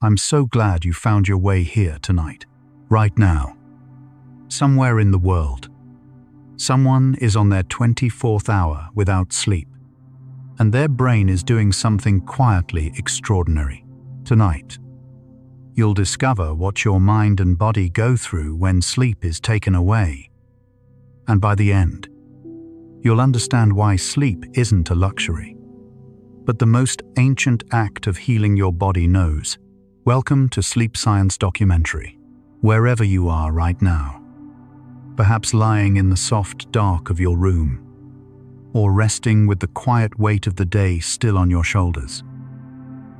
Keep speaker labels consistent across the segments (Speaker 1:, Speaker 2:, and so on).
Speaker 1: I'm so glad you found your way here tonight. Right now, somewhere in the world, someone is on their 24th hour without sleep, and their brain is doing something quietly extraordinary. Tonight, you'll discover what your mind and body go through when sleep is taken away. And by the end, you'll understand why sleep isn't a luxury, but the most ancient act of healing your body knows. Welcome to Sleep Science Documentary. Wherever you are right now, perhaps lying in the soft dark of your room, or resting with the quiet weight of the day still on your shoulders,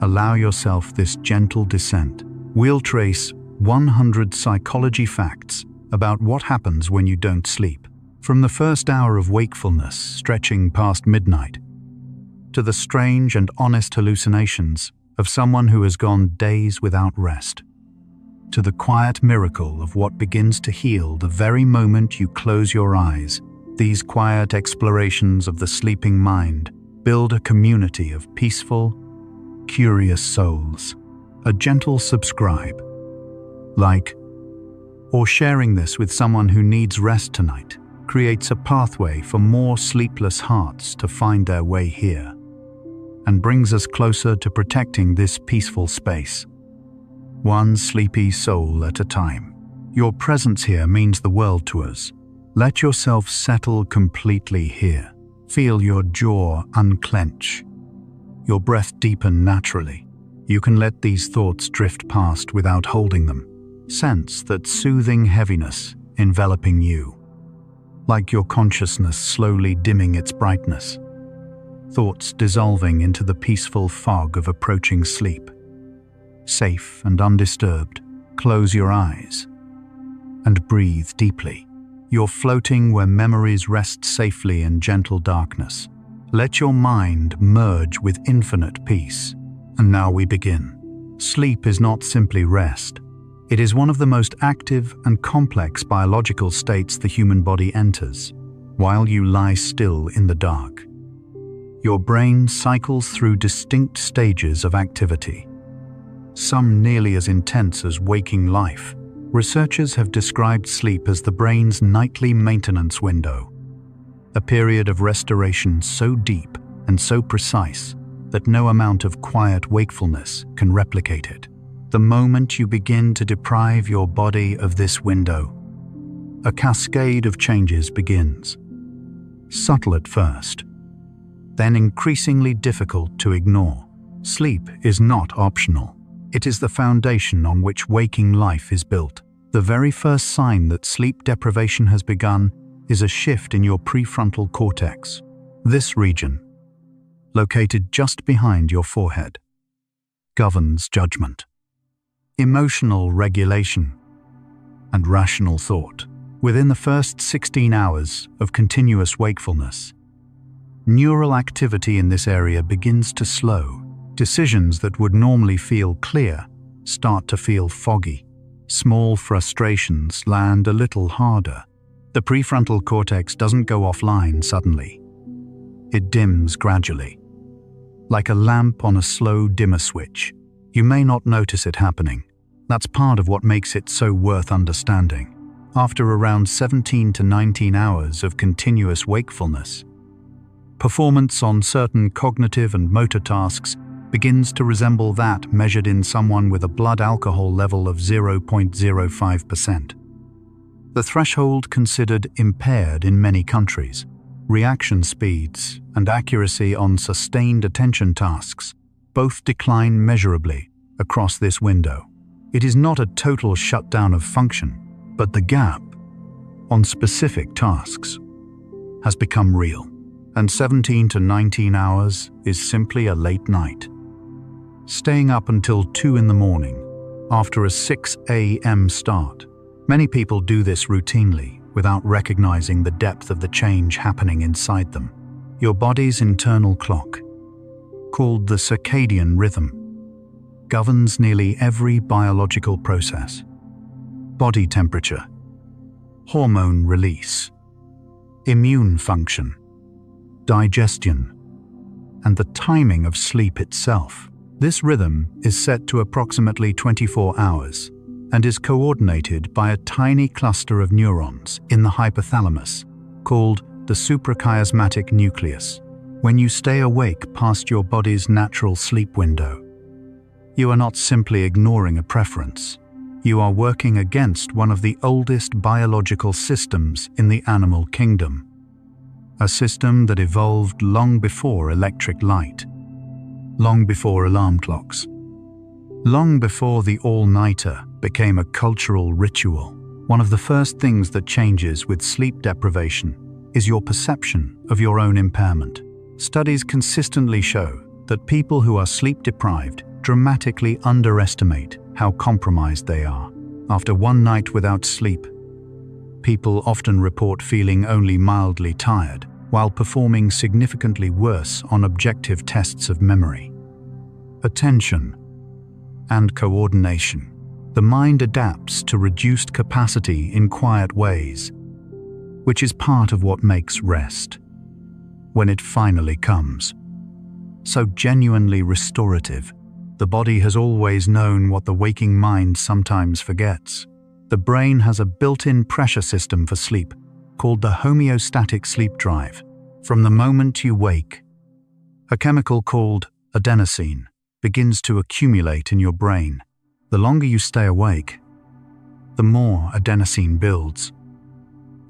Speaker 1: allow yourself this gentle descent. We'll trace 100 psychology facts about what happens when you don't sleep, from the first hour of wakefulness stretching past midnight, to the strange and honest hallucinations of someone who has gone days without rest, to the quiet miracle of what begins to heal the very moment you close your eyes. These quiet explorations of the sleeping mind build a community of peaceful, curious souls. A gentle subscribe, like, or sharing this with someone who needs rest tonight creates a pathway for more sleepless hearts to find their way here, and brings us closer to protecting this peaceful space, one sleepy soul at a time. Your presence here means the world to us. Let yourself settle completely here. Feel your jaw unclench, your breath deepen naturally. You can let these thoughts drift past without holding them. Sense that soothing heaviness enveloping you, like your consciousness slowly dimming its brightness. Thoughts dissolving into the peaceful fog of approaching sleep. Safe and undisturbed, close your eyes and breathe deeply. You're floating where memories rest safely in gentle darkness. Let your mind merge with infinite peace. And now we begin. Sleep is not simply rest. It is one of the most active and complex biological states the human body enters. While you lie still in the dark, your brain cycles through distinct stages of activity, some nearly as intense as waking life. Researchers have described sleep as the brain's nightly maintenance window, a period of restoration so deep and so precise that no amount of quiet wakefulness can replicate it. The moment you begin to deprive your body of this window, a cascade of changes begins. Subtle at first, then increasingly difficult to ignore. Sleep is not optional. It is the foundation on which waking life is built. The very first sign that sleep deprivation has begun is a shift in your prefrontal cortex. This region, located just behind your forehead, governs judgment, emotional regulation, and rational thought. Within the first 16 hours of continuous wakefulness, neural activity in this area begins to slow. Decisions that would normally feel clear start to feel foggy. Small frustrations land a little harder. The prefrontal cortex doesn't go offline suddenly. It dims gradually, like a lamp on a slow dimmer switch. You may not notice it happening. That's part of what makes it so worth understanding. After around 17 to 19 hours of continuous wakefulness, performance on certain cognitive and motor tasks begins to resemble that measured in someone with a blood alcohol level of 0.05%. The threshold considered impaired in many countries. Reaction speeds and accuracy on sustained attention tasks both decline measurably across this window. It is not a total shutdown of function, but the gap on specific tasks has become real, and 17 to 19 hours is simply a late night. Staying up until 2 in the morning after a 6 a.m. start. Many people do this routinely without recognizing the depth of the change happening inside them. Your body's internal clock, called the circadian rhythm, governs nearly every biological process. Body temperature, hormone release, immune function, digestion, and the timing of sleep itself. This rhythm is set to approximately 24 hours and is coordinated by a tiny cluster of neurons in the hypothalamus, called the suprachiasmatic nucleus. When you stay awake past your body's natural sleep window, you are not simply ignoring a preference. You are working against one of the oldest biological systems in the animal kingdom, a system that evolved long before electric light, long before alarm clocks, long before the all-nighter became a cultural ritual. One of the first things that changes with sleep deprivation is your perception of your own impairment. Studies consistently show that people who are sleep-deprived dramatically underestimate how compromised they are. After one night without sleep, people often report feeling only mildly tired, while performing significantly worse on objective tests of memory, attention, and coordination. The mind adapts to reduced capacity in quiet ways, which is part of what makes rest, when it finally comes, so genuinely restorative. The body has always known what the waking mind sometimes forgets. The brain has a built-in pressure system for sleep, called the homeostatic sleep drive. From the moment you wake, a chemical called adenosine begins to accumulate in your brain. The longer you stay awake, the more adenosine builds,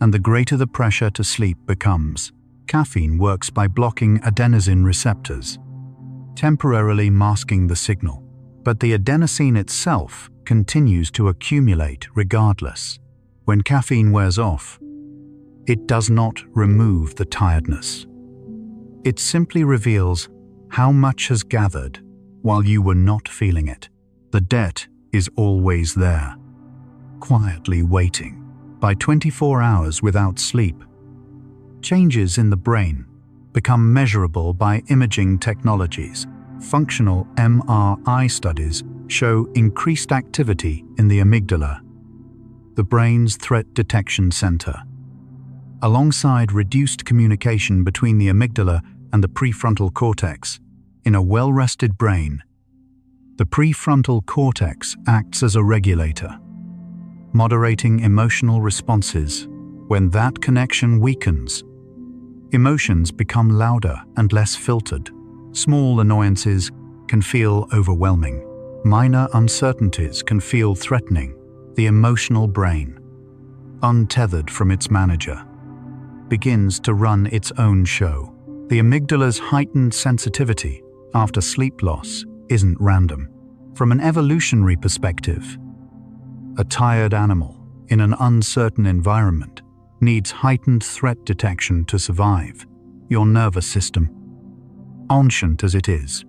Speaker 1: and the greater the pressure to sleep becomes. Caffeine works by blocking adenosine receptors, temporarily masking the signal, but the adenosine itself continues to accumulate regardless. When caffeine wears off, it does not remove the tiredness. It simply reveals how much has gathered while you were not feeling it. The debt is always there, quietly waiting. By 24 hours without sleep, changes in the brain become measurable by imaging technologies. Functional MRI studies show increased activity in the amygdala, the brain's threat detection center, alongside reduced communication between the amygdala and the prefrontal cortex. In a well-rested brain, the prefrontal cortex acts as a regulator, moderating emotional responses. When that connection weakens, emotions become louder and less filtered. Small annoyances can feel overwhelming. Minor uncertainties can feel threatening. The emotional brain, untethered from its manager, begins to run its own show. The amygdala's heightened sensitivity after sleep loss isn't random. From an evolutionary perspective, a tired animal in an uncertain environment needs heightened threat detection to survive. Your nervous system, ancient as it is,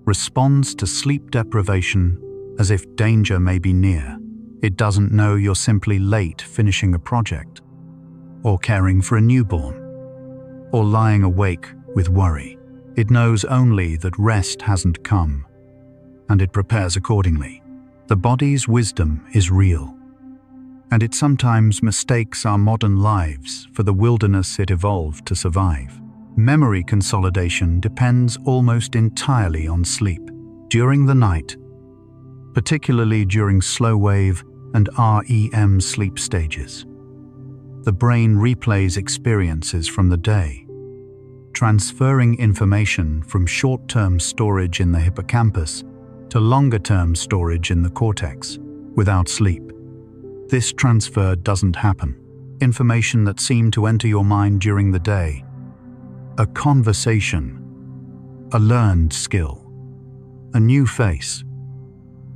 Speaker 1: responds to sleep deprivation as if danger may be near. It doesn't know you're simply late finishing a project, or caring for a newborn, or lying awake with worry. It knows only that rest hasn't come, and it prepares accordingly. The body's wisdom is real, and it sometimes mistakes our modern lives for the wilderness it evolved to survive. Memory consolidation depends almost entirely on sleep. During the night, particularly during slow wave and REM sleep stages, the brain replays experiences from the day, transferring information from short-term storage in the hippocampus to longer-term storage in the cortex. Without sleep, this transfer doesn't happen. Information that seemed to enter your mind during the day, a conversation, a learned skill, a new face,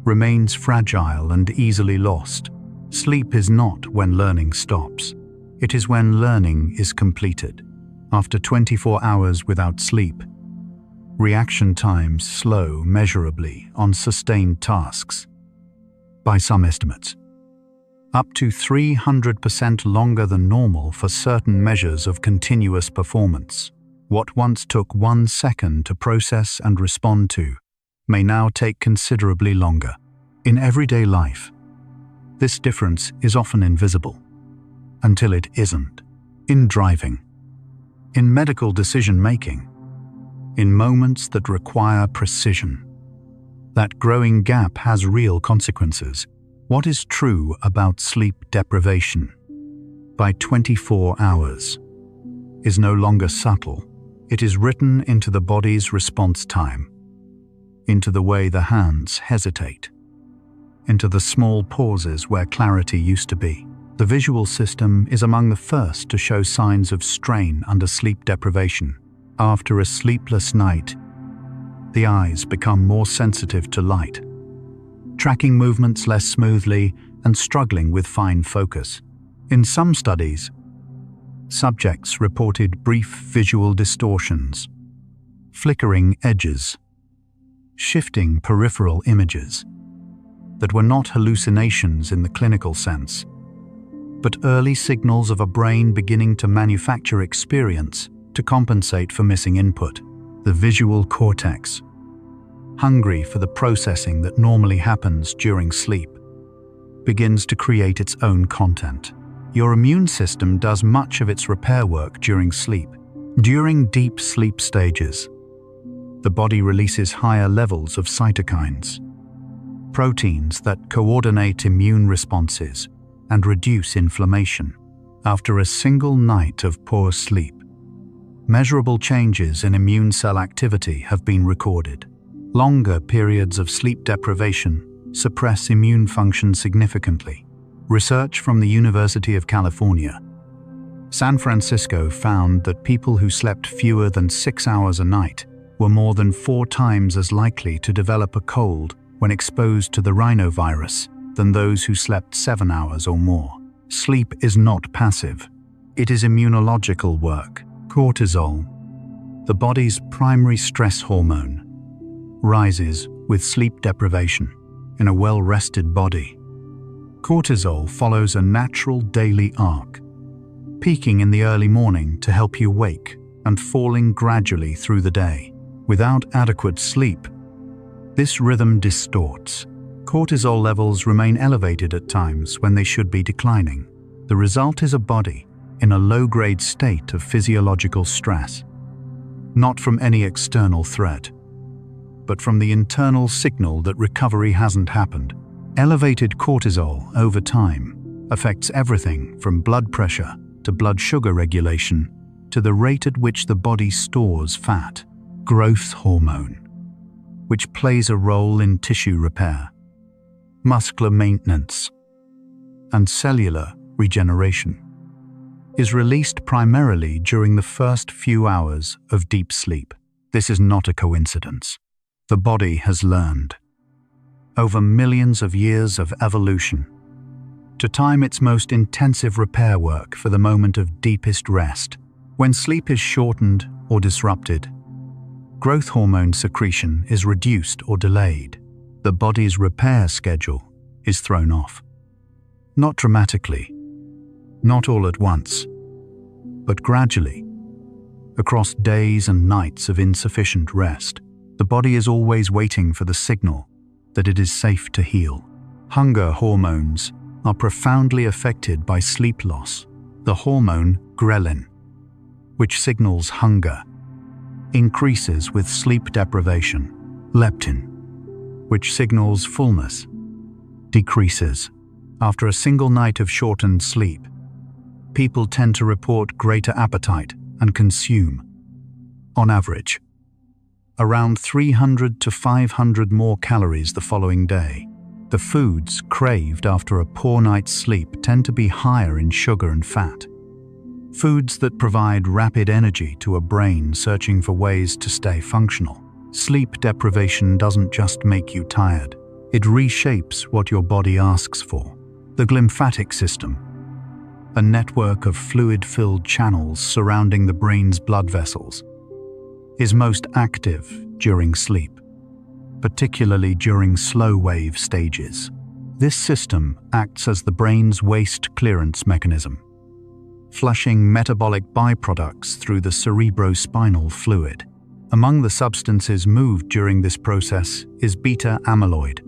Speaker 1: remains fragile and easily lost. Sleep is not when learning stops. It is when learning is completed. After 24 hours without sleep, reaction times slow measurably on sustained tasks. By some estimates, up to 300% longer than normal for certain measures of continuous performance. What once took 1 second to process and respond to may now take considerably longer. In everyday life, this difference is often invisible, until it isn't. In driving, in medical decision-making, in moments that require precision, That growing gap has real consequences. What is true about sleep deprivation by 24 hours is no longer subtle. It is written into the body's response time, into the way the hands hesitate, into the small pauses where clarity used to be. The visual system is among the first to show signs of strain under sleep deprivation. After a sleepless night, the eyes become more sensitive to light, tracking movements less smoothly and struggling with fine focus. In some studies, subjects reported brief visual distortions, flickering edges, shifting peripheral images that were not hallucinations in the clinical sense, but early signals of a brain beginning to manufacture experience to compensate for missing input. The visual cortex, hungry for the processing that normally happens during sleep, begins to create its own content. Your immune system does much of its repair work during sleep. During deep sleep stages, the body releases higher levels of cytokines, proteins that coordinate immune responses and reduce inflammation. After a single night of poor sleep, measurable changes in immune cell activity have been recorded. Longer periods of sleep deprivation suppress immune function significantly. Research from the University of California, San Francisco found that people who slept fewer than 6 hours a night were more than 4 times as likely to develop a cold when exposed to the rhinovirus than those who slept 7 hours or more. Sleep is not passive. It is immunological work. Cortisol, the body's primary stress hormone, rises with sleep deprivation. In a well-rested body, cortisol follows a natural daily arc, peaking in the early morning to help you wake and falling gradually through the day. Without adequate sleep, this rhythm distorts. Cortisol levels remain elevated at times when they should be declining. The result is a body in a low-grade state of physiological stress, not from any external threat, but from the internal signal that recovery hasn't happened. Elevated cortisol over time affects everything from blood pressure to blood sugar regulation to the rate at which the body stores fat. Growth hormone, which plays a role in tissue repair, muscular maintenance, and cellular regeneration, is released primarily during the first few hours of deep sleep. This is not a coincidence. The body has learned, over millions of years of evolution, to time its most intensive repair work for the moment of deepest rest. When sleep is shortened or disrupted, growth hormone secretion is reduced or delayed. The body's repair schedule is thrown off. Not dramatically, not all at once, but gradually. Across days and nights of insufficient rest, the body is always waiting for the signal that it is safe to heal. Hunger hormones are profoundly affected by sleep loss. The hormone ghrelin, which signals hunger, increases with sleep deprivation. Leptin, which signals fullness, decreases. After a single night of shortened sleep, people tend to report greater appetite and consume, on average, around 300 to 500 more calories the following day. The foods craved after a poor night's sleep tend to be higher in sugar and fat. Foods that provide rapid energy to a brain searching for ways to stay functional. Sleep deprivation doesn't just make you tired. It reshapes what your body asks for. The glymphatic system, a network of fluid-filled channels surrounding the brain's blood vessels, is most active during sleep, particularly during slow-wave stages. This system acts as the brain's waste clearance mechanism, flushing metabolic byproducts through the cerebrospinal fluid. Among the substances moved during this process is beta amyloid,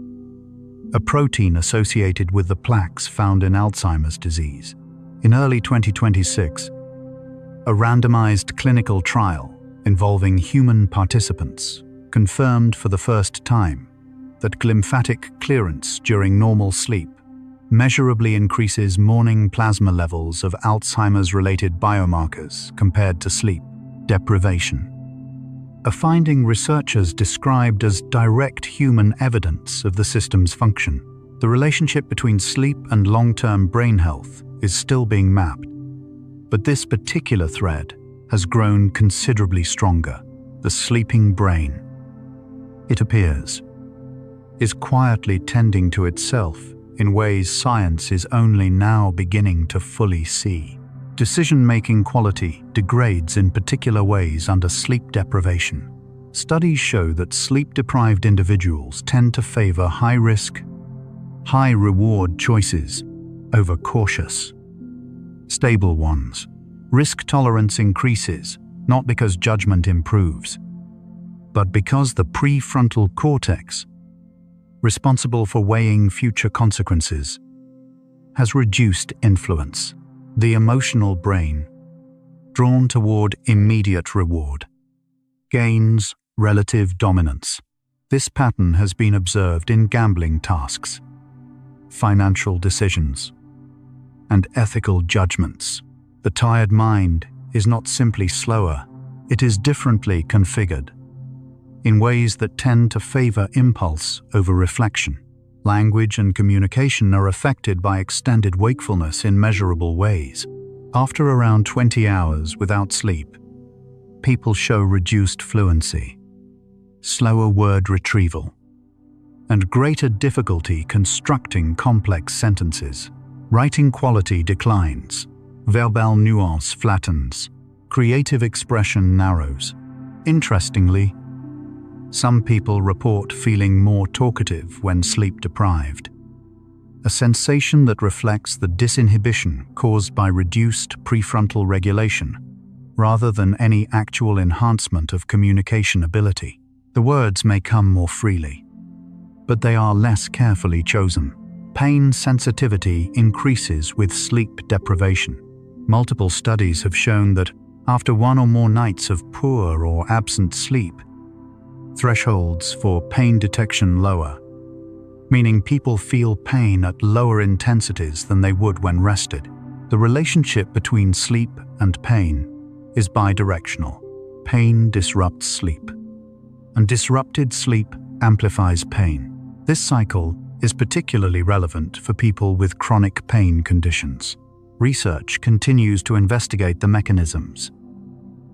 Speaker 1: a protein associated with the plaques found in Alzheimer's disease. In early 2026, a randomized clinical trial involving human participants confirmed for the first time that glymphatic clearance during normal sleep measurably increases morning plasma levels of Alzheimer's-related biomarkers compared to sleep deprivation. A finding researchers described as direct human evidence of the system's function. The relationship between sleep and long-term brain health is still being mapped, but this particular thread has grown considerably stronger. The sleeping brain, it appears, is quietly tending to itself in ways science is only now beginning to fully see. Decision-making quality degrades in particular ways under sleep deprivation. Studies show that sleep-deprived individuals tend to favor high-risk, high-reward choices over cautious, stable ones. Risk tolerance increases, not because judgment improves, but because the prefrontal cortex, responsible for weighing future consequences, has reduced influence. The emotional brain, drawn toward immediate reward, gains relative dominance. This pattern has been observed in gambling tasks, financial decisions, and ethical judgments. The tired mind is not simply slower, it is differently configured, in ways that tend to favor impulse over reflection. Language and communication are affected by extended wakefulness in measurable ways. After around 20 hours without sleep, people show reduced fluency, slower word retrieval, and greater difficulty constructing complex sentences. Writing quality declines, verbal nuance flattens, creative expression narrows. Interestingly, some people report feeling more talkative when sleep-deprived, a sensation that reflects the disinhibition caused by reduced prefrontal regulation, rather than any actual enhancement of communication ability. The words may come more freely, but they are less carefully chosen. Pain sensitivity increases with sleep deprivation. Multiple studies have shown that after one or more nights of poor or absent sleep, thresholds for pain detection lower, meaning people feel pain at lower intensities than they would when rested. The relationship between sleep and pain is bidirectional. Pain disrupts sleep, and disrupted sleep amplifies pain. This cycle is particularly relevant for people with chronic pain conditions. Research continues to investigate the mechanisms,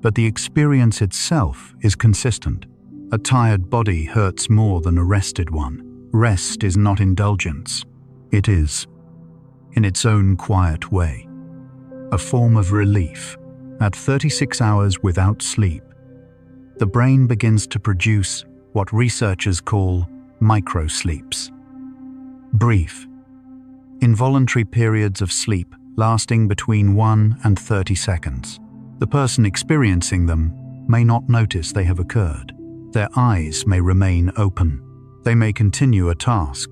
Speaker 1: but the experience itself is consistent. A tired body hurts more than a rested one. Rest is not indulgence. It is, in its own quiet way, a form of relief. At 36 hours without sleep, the brain begins to produce what researchers call microsleeps. Brief, involuntary periods of sleep lasting between 1 and 30 seconds. The person experiencing them may not notice they have occurred. Their eyes may remain open. They may continue a task,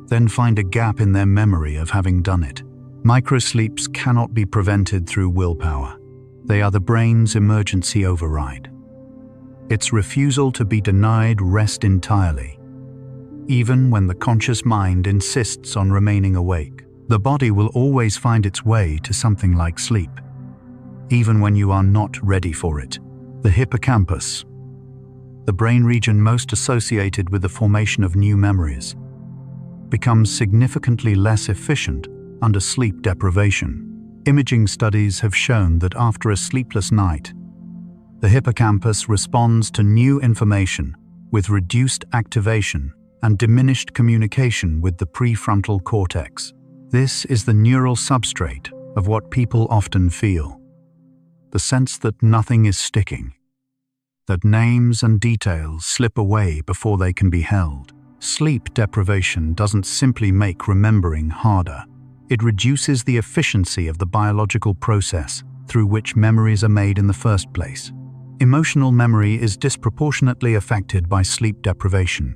Speaker 1: then find a gap in their memory of having done it. Microsleeps cannot be prevented through willpower. They are the brain's emergency override. Its refusal to be denied rest entirely, even when the conscious mind insists on remaining awake. The body will always find its way to something like sleep, even when you are not ready for it. The hippocampus, the brain region most associated with the formation of new memories, becomes significantly less efficient under sleep deprivation. Imaging studies have shown that after a sleepless night, the hippocampus responds to new information with reduced activation and diminished communication with the prefrontal cortex. This is the neural substrate of what people often feel: the sense that nothing is sticking, that names and details slip away before they can be held. Sleep deprivation doesn't simply make remembering harder. It reduces the efficiency of the biological process through which memories are made in the first place. Emotional memory is disproportionately affected by sleep deprivation.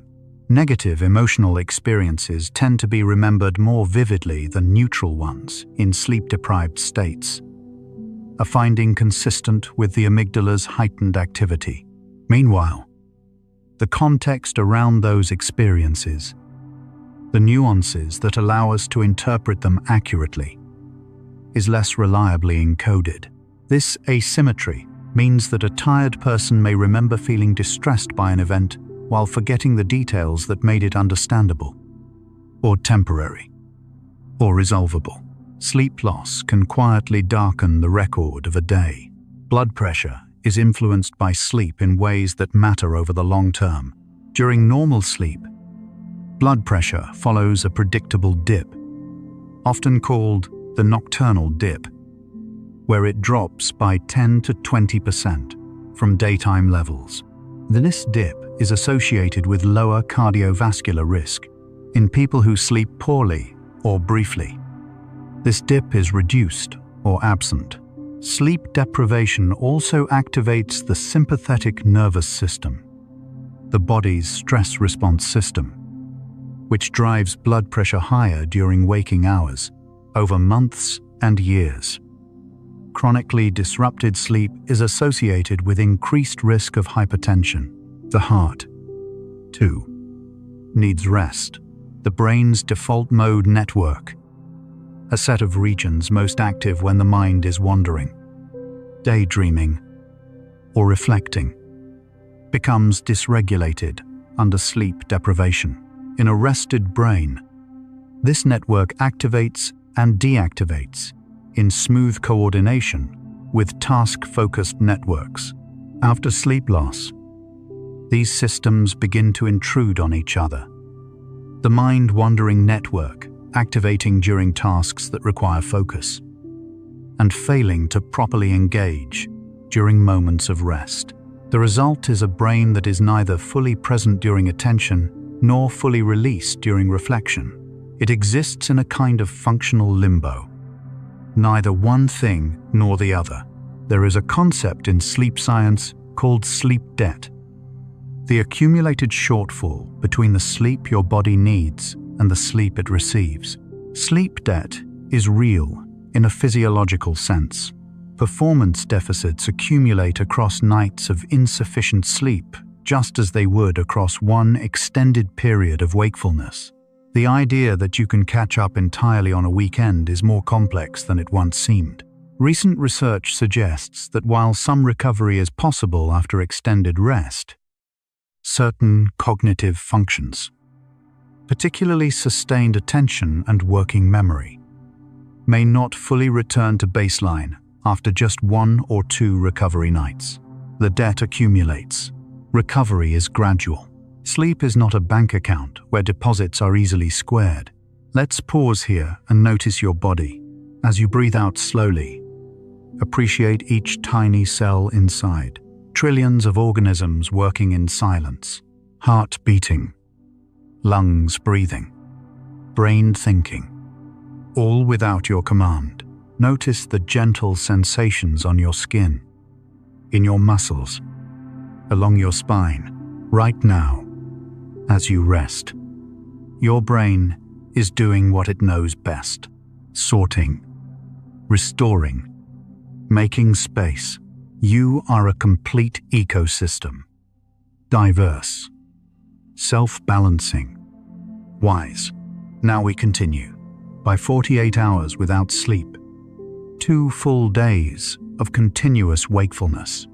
Speaker 1: Negative emotional experiences tend to be remembered more vividly than neutral ones in sleep-deprived states, a finding consistent with the amygdala's heightened activity. Meanwhile, the context around those experiences, the nuances that allow us to interpret them accurately, is less reliably encoded. This asymmetry means that a tired person may remember feeling distressed by an event while forgetting the details that made it understandable, or temporary, or resolvable. Sleep loss can quietly darken the record of a day. Blood pressure is influenced by sleep in ways that matter over the long term. During normal sleep, blood pressure follows a predictable dip, often called the nocturnal dip, where it drops by 10 to 20% from daytime levels. This dip is associated with lower cardiovascular risk in people who sleep poorly or briefly. This dip is reduced or absent. Sleep deprivation also activates the sympathetic nervous system, the body's stress response system, which drives blood pressure higher during waking hours over months and years. Chronically disrupted sleep is associated with increased risk of hypertension. The heart, too, needs rest. The brain's default mode network, a set of regions most active when the mind is wandering, daydreaming, or reflecting, becomes dysregulated under sleep deprivation. In a rested brain, this network activates and deactivates in smooth coordination with task-focused networks. After sleep loss, these systems begin to intrude on each other. The mind-wandering network activating during tasks that require focus, and failing to properly engage during moments of rest. The result is a brain that is neither fully present during attention nor fully released during reflection. It exists in a kind of functional limbo, neither one thing nor the other. There is a concept in sleep science called sleep debt, the accumulated shortfall between the sleep your body needs and the sleep it receives. Sleep debt is real in a physiological sense. Performance deficits accumulate across nights of insufficient sleep, just as they would across one extended period of wakefulness. The idea that you can catch up entirely on a weekend is more complex than it once seemed. Recent research suggests that while some recovery is possible after extended rest, certain cognitive functions, particularly sustained attention and working memory, may not fully return to baseline after just 1 or 2 recovery nights. The debt accumulates. Recovery is gradual. Sleep is not a bank account where deposits are easily squared. Let's pause here and notice your body. As you breathe out slowly, appreciate each tiny cell inside. Trillions of organisms working in silence. Heart beating, lungs breathing, brain thinking, all without your command. Notice the gentle sensations on your skin, in your muscles, along your spine. Right now, as you rest, your brain is doing what it knows best: sorting, restoring, making space. You are a complete ecosystem, diverse, self-balancing, wise. Now we continue. By 48 hours without sleep, 2 full days of continuous wakefulness,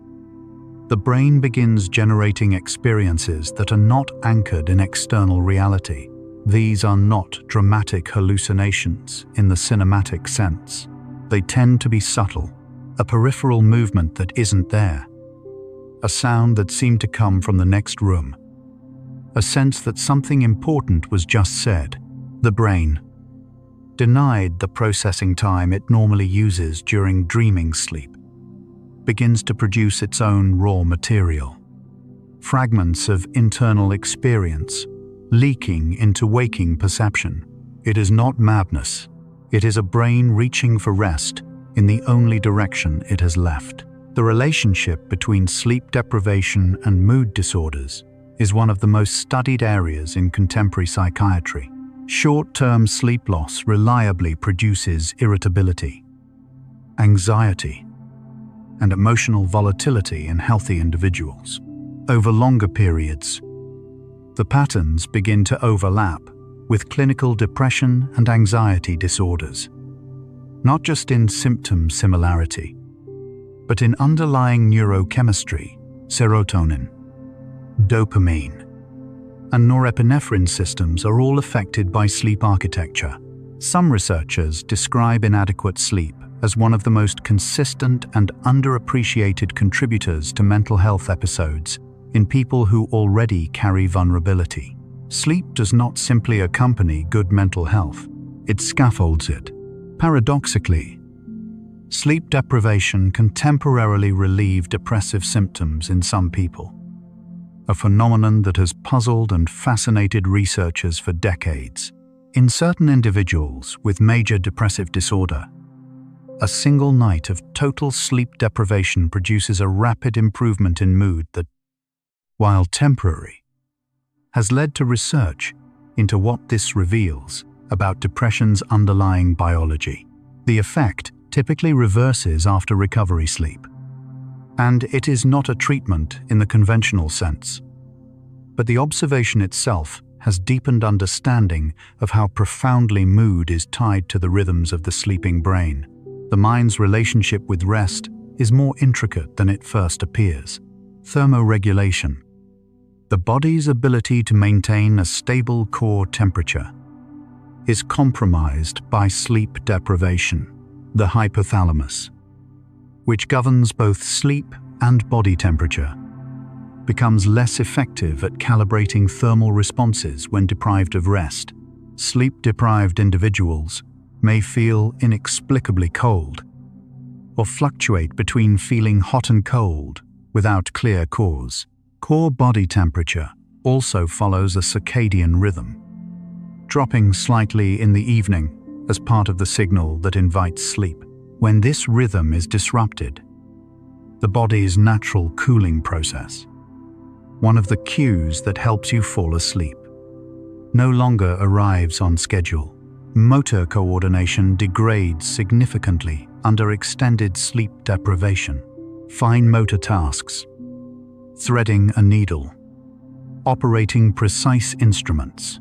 Speaker 1: the brain begins generating experiences that are not anchored in external reality. These are not dramatic hallucinations in the cinematic sense. They tend to be subtle, a peripheral movement that isn't there, a sound that seemed to come from the next room, a sense that something important was just said. The brain, denied the processing time it normally uses during dreaming sleep, begins to produce its own raw material, fragments of internal experience leaking into waking perception. It is not madness. It is a brain reaching for rest in the only direction it has left. The relationship between sleep deprivation and mood disorders is one of the most studied areas in contemporary psychiatry. Short-term sleep loss reliably produces irritability, anxiety, and emotional volatility in healthy individuals. Over longer periods, The patterns begin to overlap with clinical depression and anxiety disorders, not just in symptom similarity, but in underlying neurochemistry, serotonin, dopamine, and norepinephrine systems are all affected by sleep architecture. Some researchers describe inadequate sleep as one of the most consistent and underappreciated contributors to mental health episodes in people who already carry vulnerability. Sleep does not simply accompany good mental health, it scaffolds it. Paradoxically, sleep deprivation can temporarily relieve depressive symptoms in some people, a phenomenon that has puzzled and fascinated researchers for decades. In certain individuals with major depressive disorder, a single night of total sleep deprivation produces a rapid improvement in mood that, while temporary, has led to research into what this reveals about depression's underlying biology. The effect typically reverses after recovery sleep, and it is not a treatment in the conventional sense. But the observation itself has deepened understanding of how profoundly mood is tied to the rhythms of the sleeping brain. The mind's relationship with rest is more intricate than it first appears. Thermoregulation, the body's ability to maintain a stable core temperature, is compromised by sleep deprivation. The hypothalamus, which governs both sleep and body temperature, becomes less effective at calibrating thermal responses when deprived of rest. Sleep-deprived individuals may feel inexplicably cold or fluctuate between feeling hot and cold without clear cause. Core body temperature also follows a circadian rhythm, dropping slightly in the evening as part of the signal that invites sleep. When this rhythm is disrupted, the body's natural cooling process, one of the cues that helps you fall asleep, no longer arrives on schedule. Motor coordination degrades significantly under extended sleep deprivation. Fine motor tasks, threading a needle, operating precise instruments,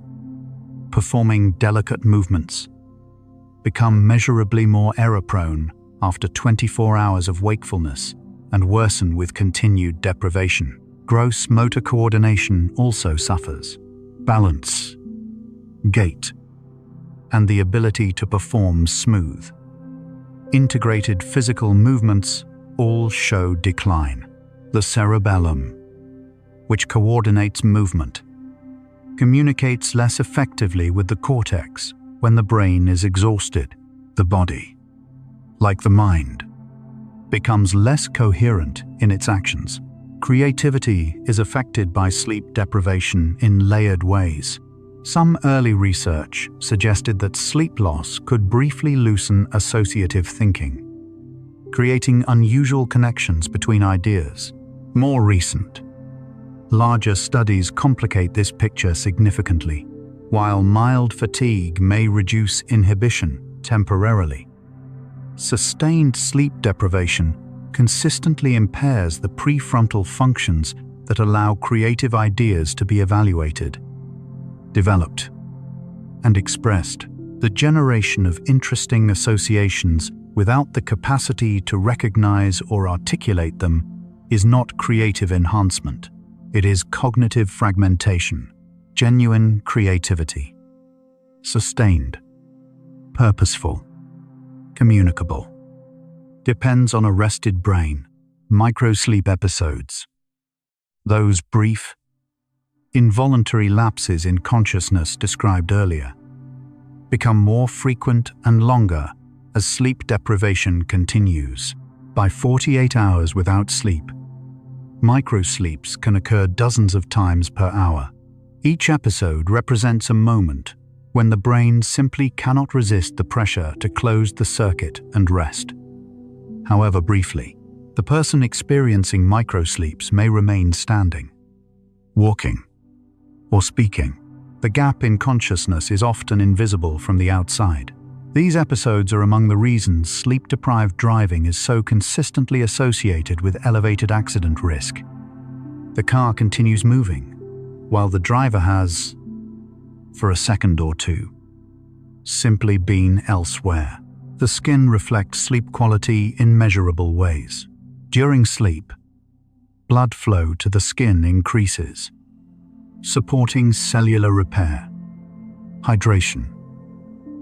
Speaker 1: performing delicate movements, become measurably more error-prone after 24 hours of wakefulness and worsen with continued deprivation. Gross motor coordination also suffers. Balance, gait, and the ability to perform smooth, integrated physical movements all show decline. The cerebellum, which coordinates movement, communicates less effectively with the cortex when the brain is exhausted. The body, like the mind, becomes less coherent in its actions. Creativity is affected by sleep deprivation in layered ways. Some early research suggested that sleep loss could briefly loosen associative thinking, creating unusual connections between ideas. More recent, larger studies complicate this picture significantly. While mild fatigue may reduce inhibition temporarily, sustained sleep deprivation consistently impairs the prefrontal functions that allow creative ideas to be evaluated, developed, and expressed. The generation of interesting associations without the capacity to recognize or articulate them is not creative enhancement. It is cognitive fragmentation. Genuine creativity, sustained, purposeful, communicable, depends on a rested brain. Microsleep episodes, those brief, involuntary lapses in consciousness described earlier, become more frequent and longer as sleep deprivation continues. By 48 hours without sleep, microsleeps can occur dozens of times per hour. Each episode represents a moment when the brain simply cannot resist the pressure to close the circuit and rest. However briefly, the person experiencing microsleeps may remain standing, walking, or speaking. The gap in consciousness is often invisible from the outside. These episodes are among the reasons sleep-deprived driving is so consistently associated with elevated accident risk. The car continues moving, while the driver has, for a second or two, simply been elsewhere. The skin reflects sleep quality in measurable ways. During sleep, blood flow to the skin increases, supporting cellular repair, hydration,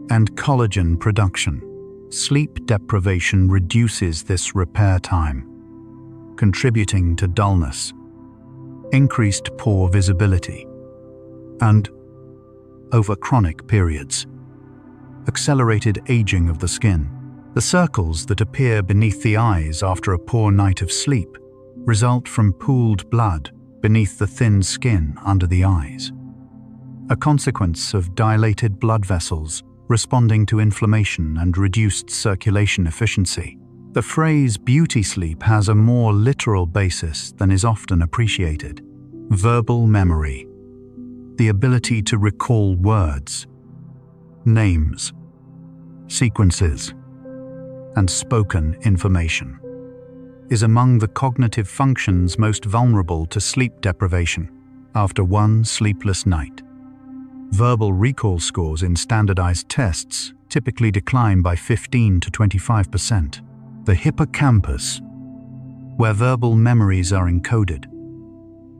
Speaker 1: and collagen production. Sleep deprivation reduces this repair time, contributing to dullness, increased pore visibility, and, over chronic periods, accelerated aging of the skin. The circles that appear beneath the eyes after a poor night of sleep result from pooled blood beneath the thin skin under the eyes, a consequence of dilated blood vessels responding to inflammation and reduced circulation efficiency. The phrase beauty sleep has a more literal basis than is often appreciated. Verbal memory, the ability to recall words, names, sequences, and spoken information, is among the cognitive functions most vulnerable to sleep deprivation after one sleepless night. Verbal recall scores in standardized tests typically decline by 15 to 25%. The hippocampus, where verbal memories are encoded,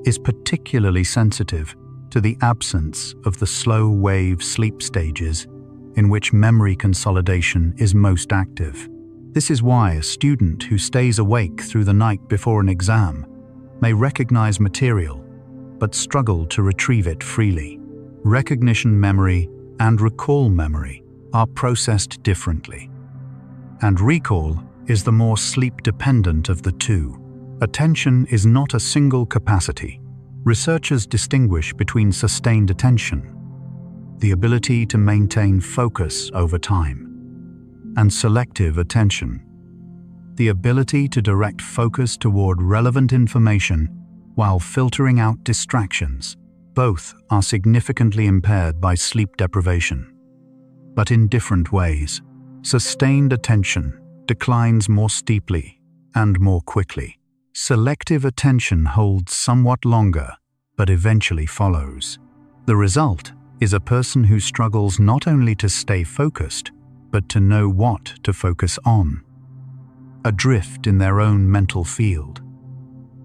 Speaker 1: is particularly sensitive to the absence of the slow-wave sleep stages in which memory consolidation is most active. This is why a student who stays awake through the night before an exam may recognize material but struggle to retrieve it freely. Recognition memory and recall memory are processed differently, and recall is the more sleep-dependent of the two. Attention is not a single capacity. Researchers distinguish between sustained attention, the ability to maintain focus over time, and selective attention, the ability to direct focus toward relevant information while filtering out distractions. Both are significantly impaired by sleep deprivation, but in different ways. Sustained attention declines more steeply and more quickly. Selective attention holds somewhat longer, but eventually follows. The result is a person who struggles not only to stay focused, but to know what to focus on. Adrift in their own mental field,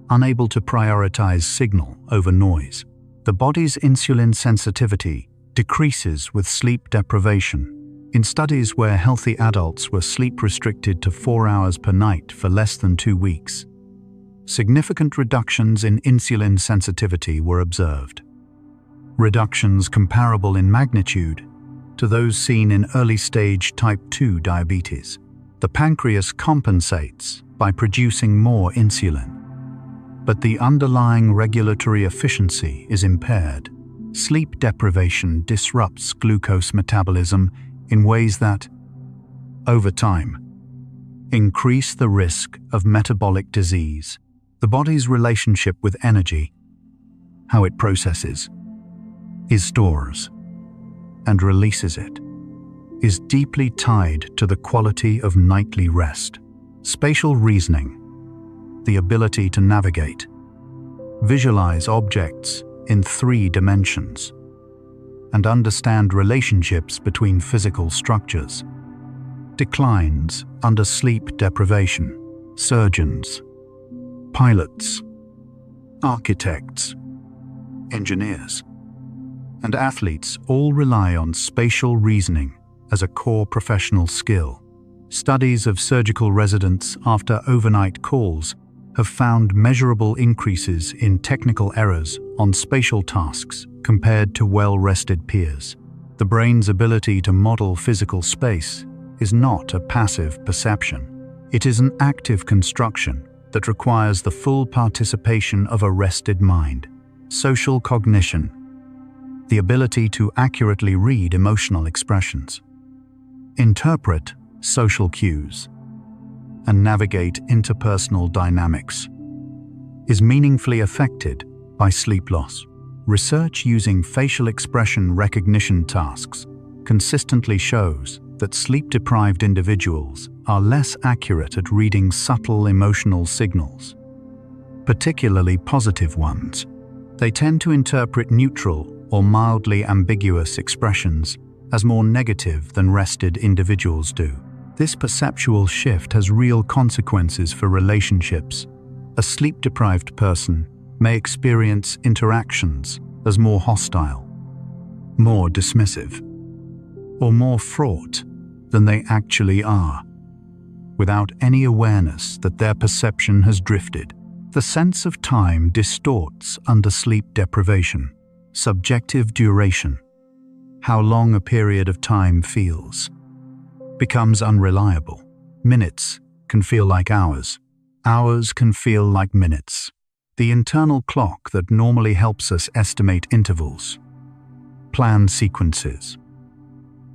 Speaker 1: unable to prioritize signal over noise. The body's insulin sensitivity decreases with sleep deprivation. In studies where healthy adults were sleep restricted to 4 hours per night for less than 2 weeks, significant reductions in insulin sensitivity were observed. Reductions comparable in magnitude to those seen in early-stage type 2 diabetes. The pancreas compensates by producing more insulin, but the underlying regulatory efficiency is impaired. Sleep deprivation disrupts glucose metabolism in ways that, over time, increase the risk of metabolic disease. The body's relationship with energy, how it processes, stores, and releases it, is deeply tied to the quality of nightly rest. Spatial reasoning, the ability to navigate, visualize objects in 3 dimensions, and understand relationships between physical structures, declines under sleep deprivation. Surgeons, pilots, architects, engineers, and athletes all rely on spatial reasoning as a core professional skill. Studies of surgical residents after overnight calls have found measurable increases in technical errors on spatial tasks compared to well-rested peers. The brain's ability to model physical space is not a passive perception. It is an active construction that requires the full participation of a rested mind. Social cognition, the ability to accurately read emotional expressions, interpret social cues, and navigate interpersonal dynamics, is meaningfully affected by sleep loss. Research using facial expression recognition tasks consistently shows that sleep-deprived individuals are less accurate at reading subtle emotional signals, particularly positive ones. They tend to interpret neutral or mildly ambiguous expressions as more negative than rested individuals do. This perceptual shift has real consequences for relationships. A sleep-deprived person may experience interactions as more hostile, more dismissive, or more fraught than they actually are, without any awareness that their perception has drifted. The sense of time distorts under sleep deprivation. Subjective duration, how long a period of time feels, becomes unreliable. Minutes can feel like hours. Hours can feel like minutes. The internal clock that normally helps us estimate intervals, plan sequences,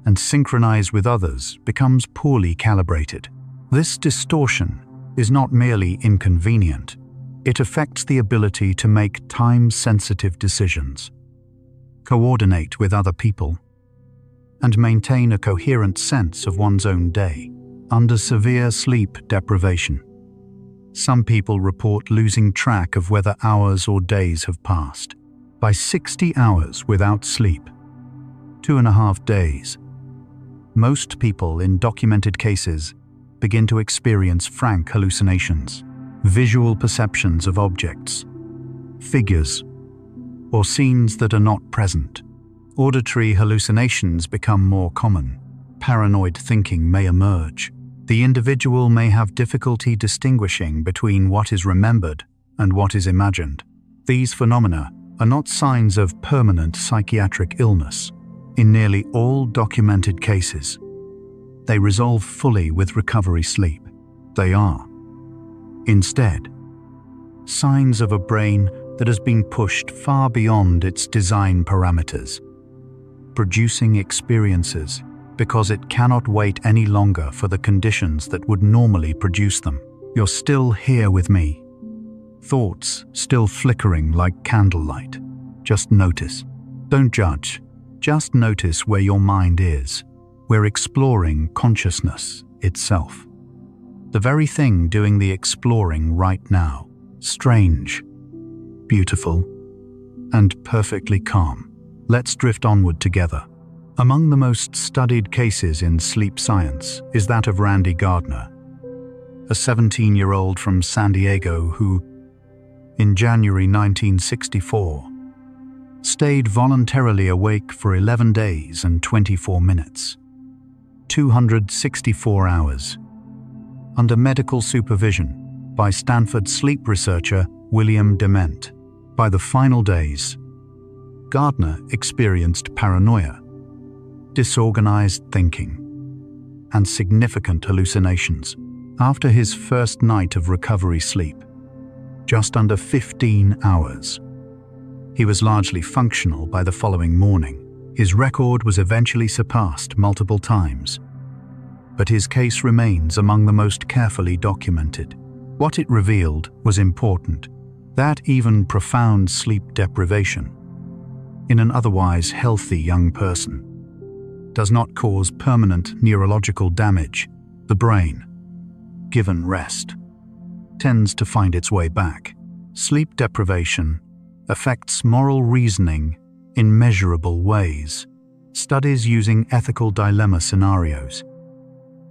Speaker 1: and synchronize with others becomes poorly calibrated. This distortion is not merely inconvenient, it affects the ability to make time-sensitive decisions, coordinate with other people, and maintain a coherent sense of one's own day. Under severe sleep deprivation, some people report losing track of whether hours or days have passed. By 60 hours without sleep, 2.5 days, most people in documented cases begin to experience frank hallucinations, visual perceptions of objects, figures, or scenes that are not present. Auditory hallucinations become more common. Paranoid thinking may emerge. The individual may have difficulty distinguishing between what is remembered and what is imagined. These phenomena are not signs of permanent psychiatric illness. In nearly all documented cases, they resolve fully with recovery sleep. They are, instead, signs of a brain that has been pushed far beyond its design parameters, producing experiences because it cannot wait any longer for the conditions that would normally produce them. You're still here with me. Thoughts still flickering like candlelight. Just notice. Don't judge. Just notice where your mind is. We're exploring consciousness itself. The very thing doing the exploring right now. Strange, beautiful, and perfectly calm. Let's drift onward together. Among the most studied cases in sleep science is that of Randy Gardner, a 17-year-old from San Diego who, in January 1964, stayed voluntarily awake for 11 days and 24 minutes, 264 hours, under medical supervision by Stanford sleep researcher William Dement. By the final days, Gardner experienced paranoia, disorganized thinking, and significant hallucinations. After his first night of recovery sleep, just under 15 hours, he was largely functional by the following morning. His record was eventually surpassed multiple times, but his case remains among the most carefully documented. What it revealed was important, that even profound sleep deprivation, in an otherwise healthy young person, does not cause permanent neurological damage. The brain, given rest, tends to find its way back. Sleep deprivation affects moral reasoning in measurable ways. Studies using ethical dilemma scenarios,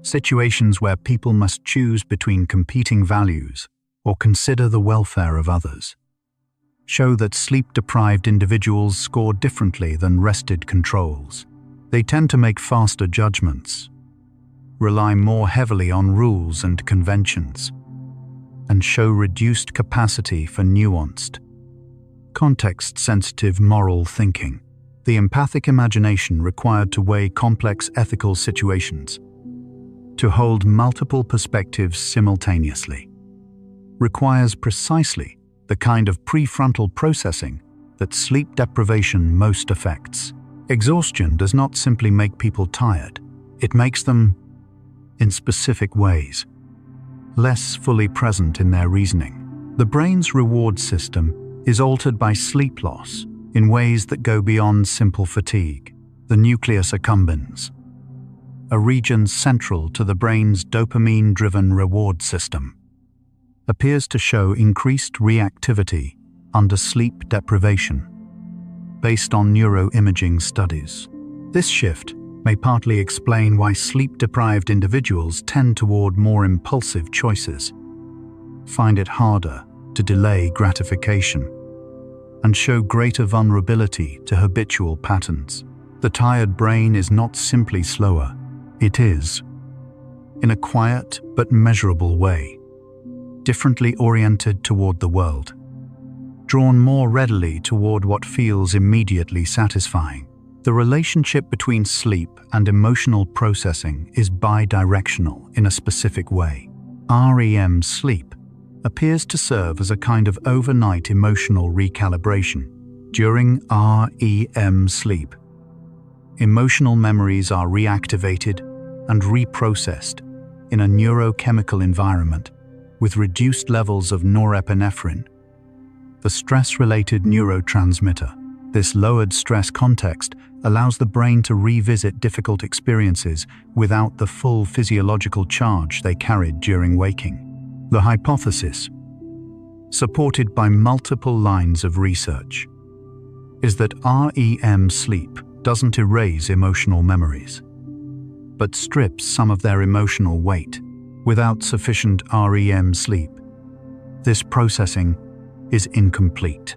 Speaker 1: situations where people must choose between competing values or consider the welfare of others, show that sleep-deprived individuals score differently than rested controls. They tend to make faster judgments, rely more heavily on rules and conventions, and show reduced capacity for nuanced, context-sensitive moral thinking. The empathic imagination required to weigh complex ethical situations, to hold multiple perspectives simultaneously, requires precisely the kind of prefrontal processing that sleep deprivation most affects. Exhaustion does not simply make people tired, it makes them, in specific ways, less fully present in their reasoning. The brain's reward system is altered by sleep loss in ways that go beyond simple fatigue. The nucleus accumbens, a region central to the brain's dopamine-driven reward system, appears to show increased reactivity under sleep deprivation, based on neuroimaging studies. This shift may partly explain why sleep-deprived individuals tend toward more impulsive choices, find it harder to delay gratification, and show greater vulnerability to habitual patterns. The tired brain is not simply slower, it is, in a quiet but measurable way, differently oriented toward the world, drawn more readily toward what feels immediately satisfying. The relationship between sleep and emotional processing is bidirectional in a specific way. REM sleep appears to serve as a kind of overnight emotional recalibration. During REM sleep, emotional memories are reactivated and reprocessed in a neurochemical environment with reduced levels of norepinephrine, the stress-related neurotransmitter. This lowered stress context allows the brain to revisit difficult experiences without the full physiological charge they carried during waking. The hypothesis, supported by multiple lines of research, is that REM sleep doesn't erase emotional memories, but strips some of their emotional weight. Without sufficient REM sleep, this processing is incomplete,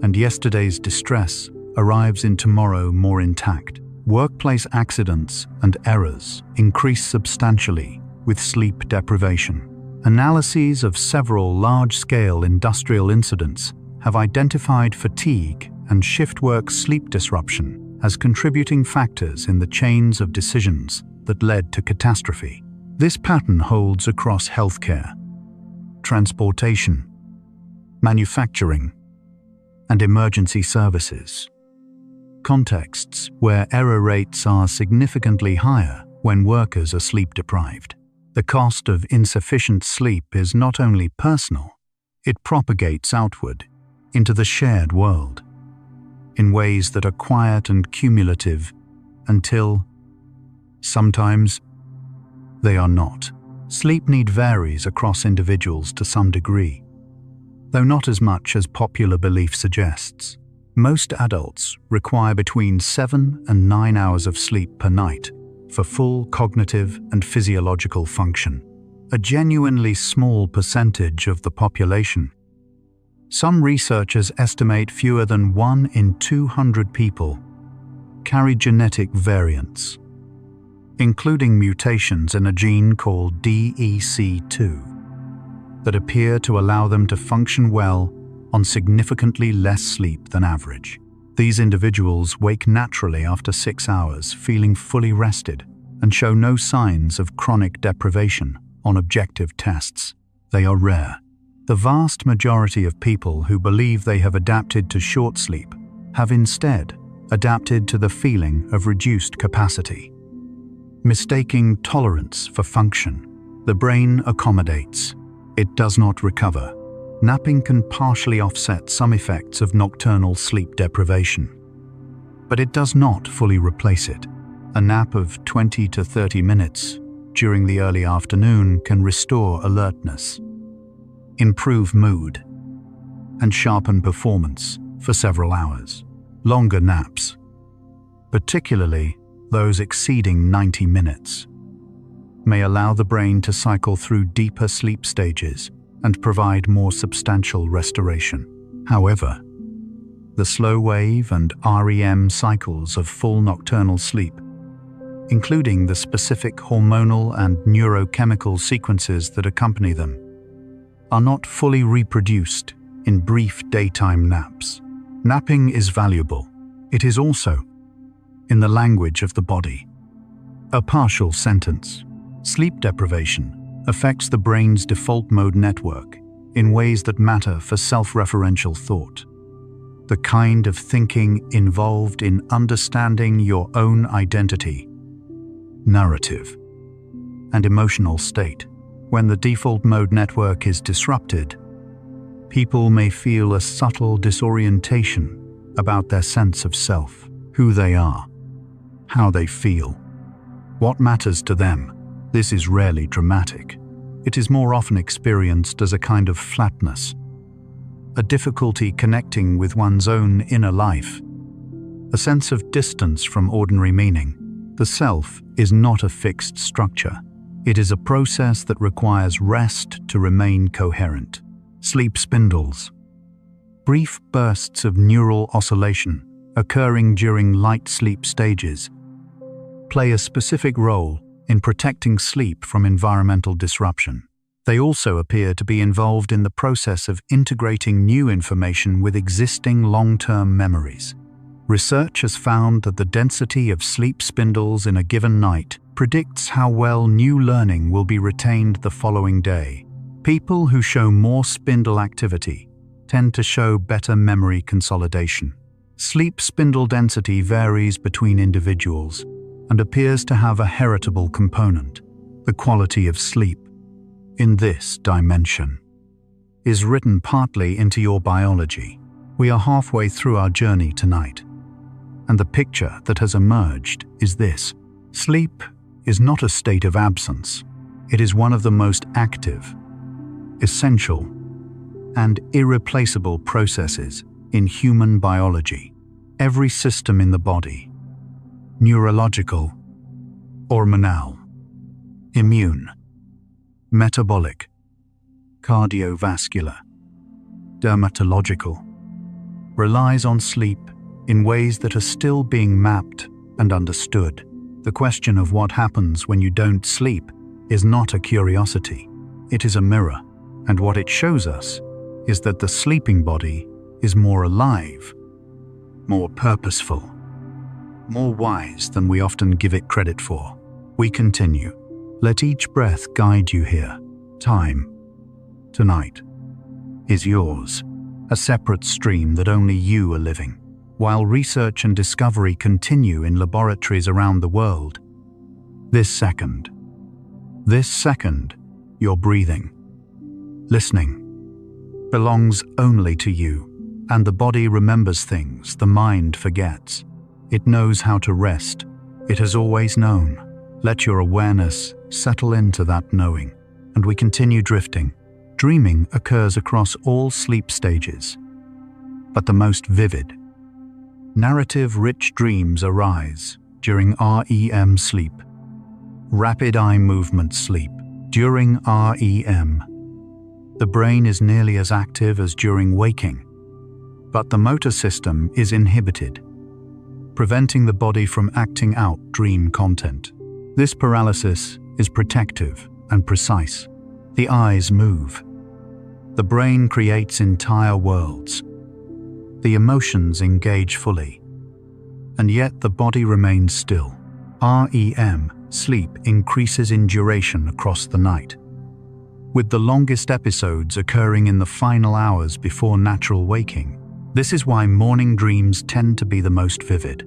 Speaker 1: and yesterday's distress arrives in tomorrow more intact. Workplace accidents and errors increase substantially with sleep deprivation. Analyses of several large-scale industrial incidents have identified fatigue and shift work sleep disruption as contributing factors in the chains of decisions that led to catastrophe. This pattern holds across healthcare, transportation, manufacturing, and emergency services, contexts where error rates are significantly higher when workers are sleep-deprived. The cost of insufficient sleep is not only personal, it propagates outward into the shared world in ways that are quiet and cumulative until, sometimes, they are not. Sleep need varies across individuals to some degree, though not as much as popular belief suggests. Most adults require between 7 and 9 hours of sleep per night for full cognitive and physiological function, a genuinely small percentage of the population. Some researchers estimate fewer than 1 in 200 people carry genetic variants, including mutations in a gene called DEC2, that appear to allow them to function well on significantly less sleep than average. These individuals wake naturally after 6 hours, feeling fully rested, and show no signs of chronic deprivation on objective tests. They are rare. The vast majority of people who believe they have adapted to short sleep have instead adapted to the feeling of reduced capacity. Mistaking tolerance for function, the brain accommodates. It does not recover. Napping can partially offset some effects of nocturnal sleep deprivation, but it does not fully replace it. A nap of 20 to 30 minutes during the early afternoon can restore alertness, improve mood, and sharpen performance for several hours. Longer naps, particularly those exceeding 90 minutes, may allow the brain to cycle through deeper sleep stages and provide more substantial restoration. However, the slow wave and REM cycles of full nocturnal sleep, including the specific hormonal and neurochemical sequences that accompany them, are not fully reproduced in brief daytime naps. Napping is valuable. It is also, in the language of the body, a partial sentence. Sleep deprivation affects the brain's default mode network in ways that matter for self-referential thought, the kind of thinking involved in understanding your own identity, narrative, and emotional state. When the default mode network is disrupted, people may feel a subtle disorientation about their sense of self, who they are, how they feel, what matters to them. This is rarely dramatic. It is more often experienced as a kind of flatness, a difficulty connecting with one's own inner life, a sense of distance from ordinary meaning. The self is not a fixed structure. It is a process that requires rest to remain coherent. Sleep spindles. Brief bursts of neural oscillation occurring during light sleep stages play a specific role in protecting sleep from environmental disruption. They also appear to be involved in the process of integrating new information with existing long-term memories. Research has found that the density of sleep spindles in a given night predicts how well new learning will be retained the following day. People who show more spindle activity tend to show better memory consolidation. Sleep spindle density varies between individuals and appears to have a heritable component. The quality of sleep in this dimension is written partly into your biology. We are halfway through our journey tonight, and the picture that has emerged is this. Sleep is not a state of absence. It is one of the most active, essential, and irreplaceable processes in human biology. Every system in the body, neurological, hormonal, immune, metabolic, cardiovascular, dermatological, relies on sleep in ways that are still being mapped and understood. The question of what happens when you don't sleep is not a curiosity. It is a mirror, and what it shows us is that the sleeping body is more alive, more purposeful, more wise than we often give it credit for. We continue. Let each breath guide you here. Time, tonight, is yours, a separate stream that only you are living. While research and discovery continue in laboratories around the world, this second, you're breathing, listening, belongs only to you. And the body remembers things the mind forgets. It knows how to rest. It has always known. Let your awareness settle into that knowing, and we continue drifting. Dreaming occurs across all sleep stages, but the most vivid, narrative-rich dreams arise during REM sleep. Rapid eye movement sleep. During REM, the brain is nearly as active as during waking, but the motor system is inhibited, preventing the body from acting out dream content. This paralysis is protective and precise. The eyes move. The brain creates entire worlds. The emotions engage fully, and yet the body remains still. REM sleep increases in duration across the night, with the longest episodes occurring in the final hours before natural waking. This is why morning dreams tend to be the most vivid,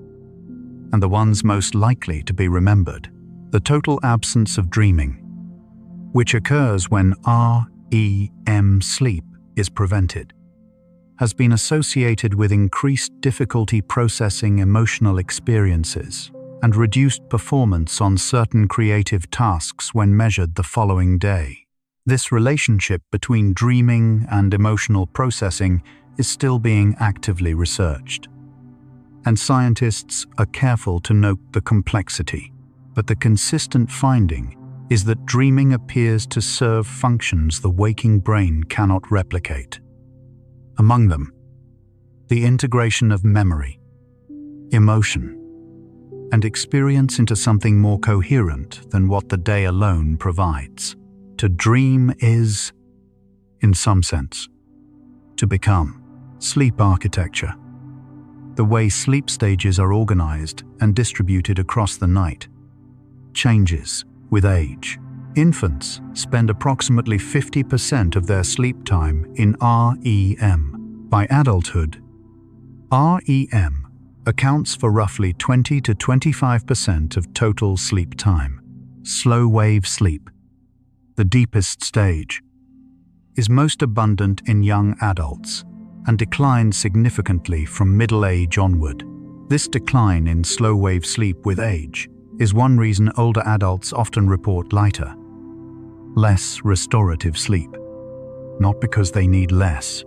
Speaker 1: and the ones most likely to be remembered. The total absence of dreaming, which occurs when REM sleep is prevented, has been associated with increased difficulty processing emotional experiences and reduced performance on certain creative tasks when measured the following day. This relationship between dreaming and emotional processing is still being actively researched, and scientists are careful to note the complexity. But the consistent finding is that dreaming appears to serve functions the waking brain cannot replicate. Among them, the integration of memory, emotion, and experience into something more coherent than what the day alone provides. To dream is, in some sense, to become. Sleep architecture. The way sleep stages are organized and distributed across the night changes with age. Infants spend approximately 50% of their sleep time in REM. By adulthood, REM accounts for roughly 20 to 25% of total sleep time. Slow wave sleep, the deepest stage, is most abundant in young adults and declines significantly from middle age onward. This decline in slow wave sleep with age is one reason older adults often report lighter, less restorative sleep, not because they need less,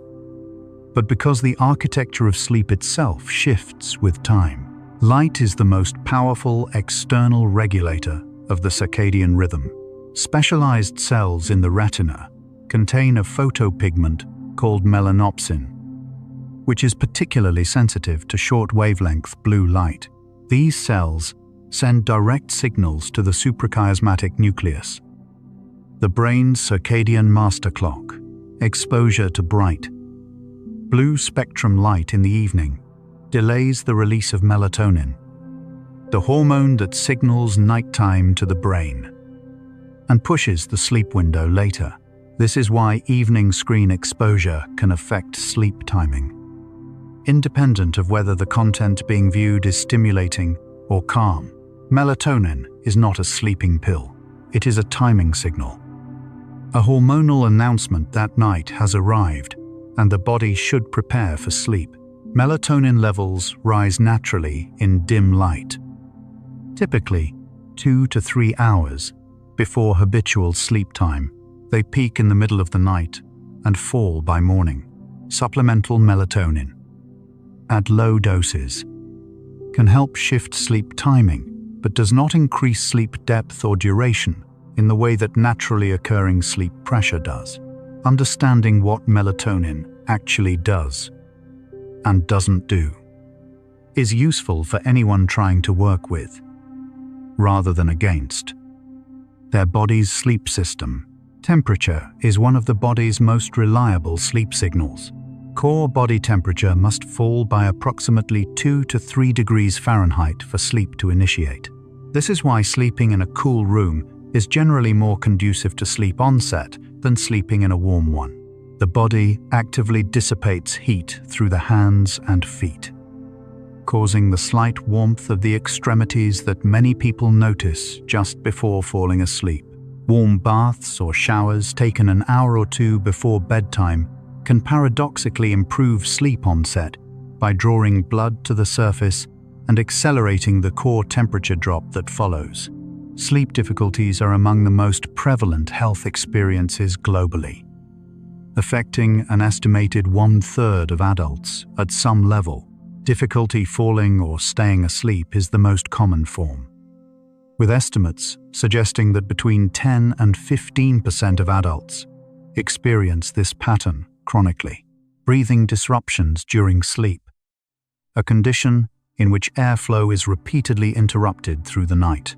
Speaker 1: but because the architecture of sleep itself shifts with time. Light is the most powerful external regulator of the circadian rhythm. Specialized cells in the retina contain a photopigment called melanopsin, which is particularly sensitive to short-wavelength blue light. These cells send direct signals to the suprachiasmatic nucleus, the brain's circadian master clock. Exposure to bright, blue spectrum light in the evening delays the release of melatonin, the hormone that signals nighttime to the brain, and pushes the sleep window later. This is why evening screen exposure can affect sleep timing. Independent of whether the content being viewed is stimulating or calm, melatonin is not a sleeping pill. It is a timing signal, a hormonal announcement that night has arrived and the body should prepare for sleep. Melatonin levels rise naturally in dim light, typically 2 to 3 hours before habitual sleep time. They peak in the middle of the night and fall by morning. Supplemental melatonin at low doses can help shift sleep timing, but does not increase sleep depth or duration in the way that naturally occurring sleep pressure does. Understanding what melatonin actually does and doesn't do is useful for anyone trying to work with, rather than against, their body's sleep system. Temperature is one of the body's most reliable sleep signals. Core body temperature must fall by approximately 2 to 3 degrees Fahrenheit for sleep to initiate. This is why sleeping in a cool room is generally more conducive to sleep onset than sleeping in a warm one. The body actively dissipates heat through the hands and feet, causing the slight warmth of the extremities that many people notice just before falling asleep. Warm baths or showers taken an hour or two before bedtime can paradoxically improve sleep onset by drawing blood to the surface and accelerating the core temperature drop that follows. Sleep difficulties are among the most prevalent health experiences globally, affecting an estimated 1/3 of adults at some level. Difficulty falling or staying asleep is the most common form, with estimates suggesting that between 10 and 15% of adults experience this pattern chronically. Breathing disruptions during sleep, a condition in which airflow is repeatedly interrupted through the night,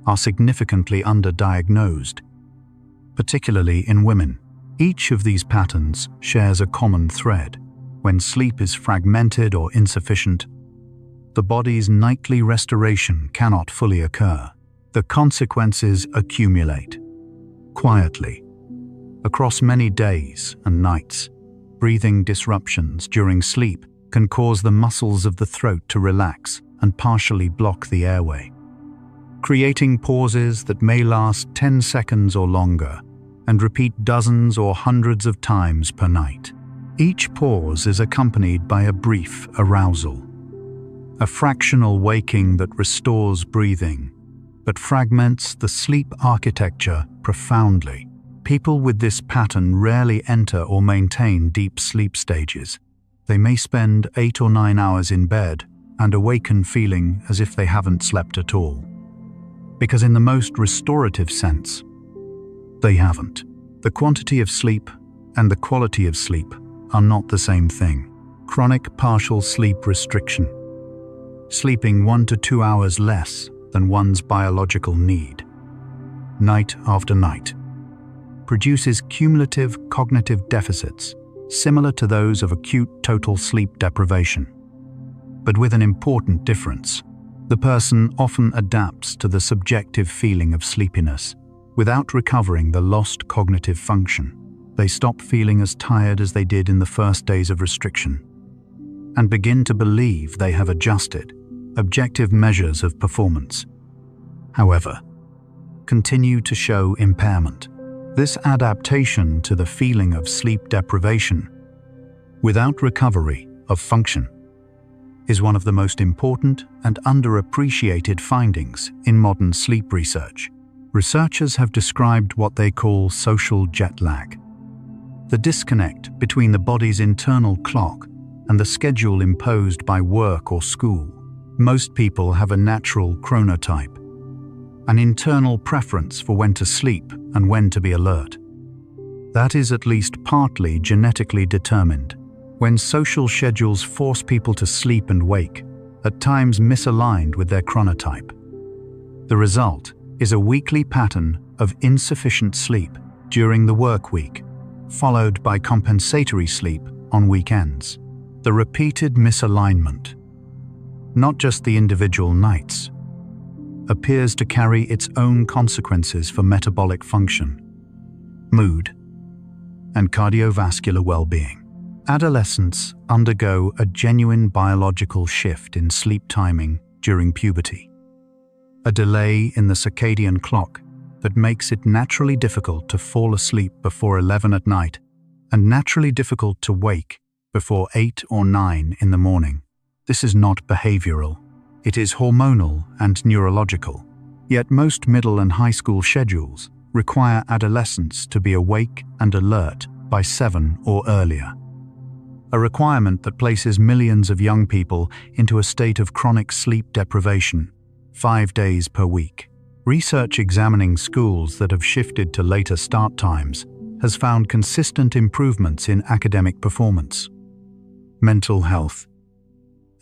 Speaker 1: are significantly underdiagnosed, particularly in women. Each of these patterns shares a common thread. When sleep is fragmented or insufficient, the body's nightly restoration cannot fully occur. The consequences accumulate quietly across many days and nights. Breathing disruptions during sleep can cause the muscles of the throat to relax and partially block the airway, creating pauses that may last 10 seconds or longer and repeat dozens or hundreds of times per night. Each pause is accompanied by a brief arousal, a fractional waking that restores breathing, but fragments the sleep architecture profoundly. People with this pattern rarely enter or maintain deep sleep stages. They may spend 8 or 9 hours in bed and awaken feeling as if they haven't slept at all, because in the most restorative sense, they haven't. The quantity of sleep and the quality of sleep are not the same thing. Chronic partial sleep restriction, sleeping 1 to 2 hours less than one's biological need, night after night, produces cumulative cognitive deficits similar to those of acute total sleep deprivation, but with an important difference. The person often adapts to the subjective feeling of sleepiness without recovering the lost cognitive function. They stop feeling as tired as they did in the first days of restriction and begin to believe they have adjusted. Objective measures of performance, however, continue to show impairment. This adaptation to the feeling of sleep deprivation without recovery of function is one of the most important and underappreciated findings in modern sleep research. Researchers have described what they call social jet lag. The disconnect between the body's internal clock and the schedule imposed by work or school. Most people have a natural chronotype, an internal preference for when to sleep and when to be alert. That is at least partly genetically determined. When social schedules force people to sleep and wake, at times misaligned with their chronotype. The result is a weekly pattern of insufficient sleep during the work week, followed by compensatory sleep on weekends. The repeated misalignment, not just the individual nights, appears to carry its own consequences for metabolic function, mood, and cardiovascular well-being. Adolescents undergo a genuine biological shift in sleep timing during puberty, a delay in the circadian clock that makes it naturally difficult to fall asleep before 11 at night and naturally difficult to wake before 8 or 9 in the morning. This is not behavioral. It is hormonal and neurological. Yet most middle and high school schedules require adolescents to be awake and alert by 7 or earlier. A requirement that places millions of young people into a state of chronic sleep deprivation, 5 days per week. Research examining schools that have shifted to later start times has found consistent improvements in academic performance, mental health,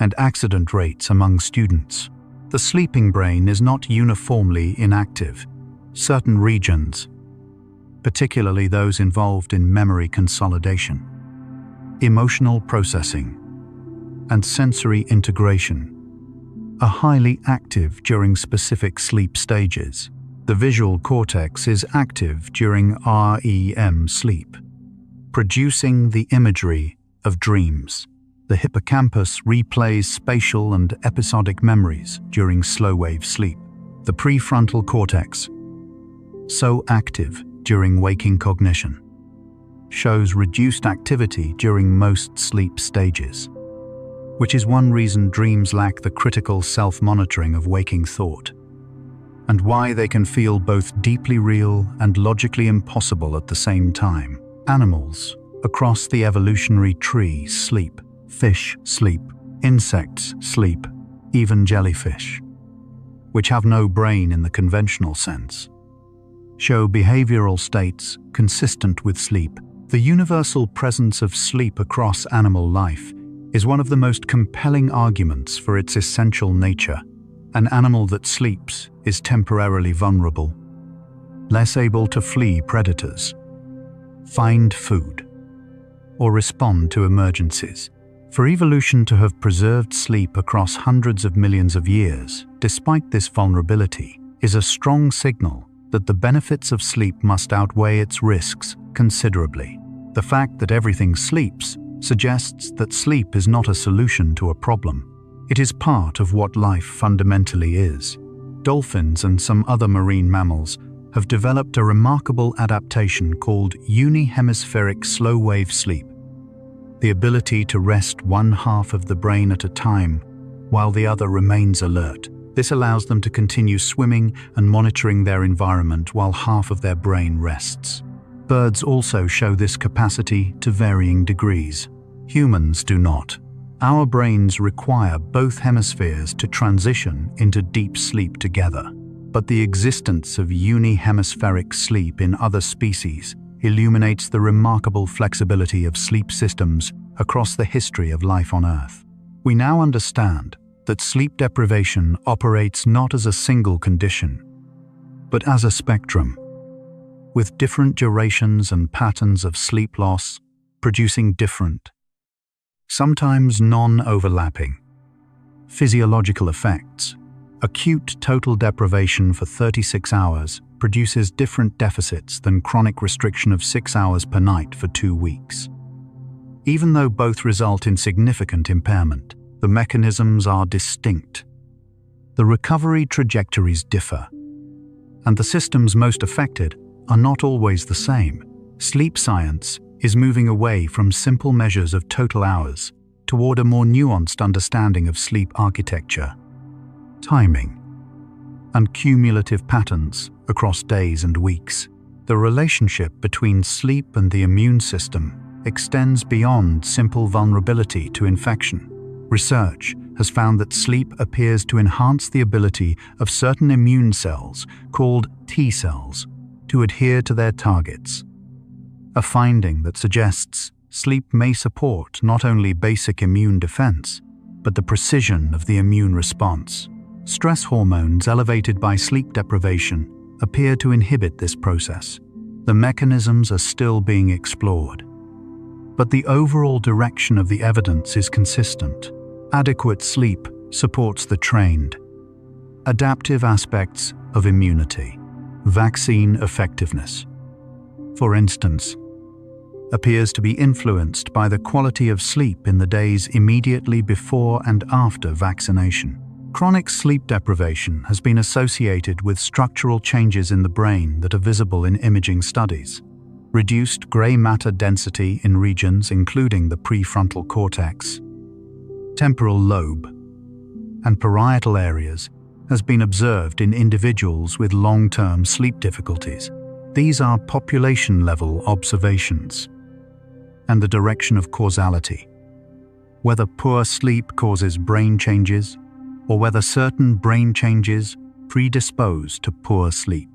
Speaker 1: and accident rates among students. The sleeping brain is not uniformly inactive. Certain regions, particularly those involved in memory consolidation, emotional processing, and sensory integration, are highly active during specific sleep stages. The visual cortex is active during REM sleep, producing the imagery of dreams. The hippocampus replays spatial and episodic memories during slow-wave sleep. The prefrontal cortex, so active during waking cognition, shows reduced activity during most sleep stages, which is one reason dreams lack the critical self-monitoring of waking thought, and why they can feel both deeply real and logically impossible at the same time. Animals across the evolutionary tree sleep. Fish sleep. Insects sleep. Even jellyfish, which have no brain in the conventional sense, show behavioral states consistent with sleep. The universal presence of sleep across animal life is one of the most compelling arguments for its essential nature. An animal that sleeps is temporarily vulnerable, less able to flee predators, find food, or respond to emergencies. For evolution to have preserved sleep across hundreds of millions of years, despite this vulnerability, is a strong signal that the benefits of sleep must outweigh its risks considerably. The fact that everything sleeps suggests that sleep is not a solution to a problem. It is part of what life fundamentally is. Dolphins and some other marine mammals have developed a remarkable adaptation called unihemispheric slow-wave sleep, the ability to rest one half of the brain at a time while the other remains alert. This allows them to continue swimming and monitoring their environment while half of their brain rests. Birds also show this capacity to varying degrees. Humans do not. Our brains require both hemispheres to transition into deep sleep together, but the existence of unihemispheric sleep in other species illuminates the remarkable flexibility of sleep systems across the history of life on Earth. We now understand that sleep deprivation operates not as a single condition, but as a spectrum, with different durations and patterns of sleep loss producing different, sometimes non-overlapping, physiological effects. Acute total deprivation for 36 hours produces different deficits than chronic restriction of 6 hours per night for 2 weeks. Even though both result in significant impairment, the mechanisms are distinct. The recovery trajectories differ, and the systems most affected are not always the same. Sleep science is moving away from simple measures of total hours toward a more nuanced understanding of sleep architecture, timing, and cumulative patterns across days and weeks. The relationship between sleep and the immune system extends beyond simple vulnerability to infection. Research has found that sleep appears to enhance the ability of certain immune cells, called T cells, to adhere to their targets. A finding that suggests sleep may support not only basic immune defense, but the precision of the immune response. Stress hormones elevated by sleep deprivation appear to inhibit this process. The mechanisms are still being explored, but the overall direction of the evidence is consistent. Adequate sleep supports the trained, adaptive aspects of immunity. Vaccine effectiveness, for instance, appears to be influenced by the quality of sleep in the days immediately before and after vaccination. Chronic sleep deprivation has been associated with structural changes in the brain that are visible in imaging studies. Reduced gray matter density in regions including the prefrontal cortex, temporal lobe, and parietal areas has been observed in individuals with long-term sleep difficulties. These are population-level observations, and the direction of causality, whether poor sleep causes brain changes or whether certain brain changes predispose to poor sleep,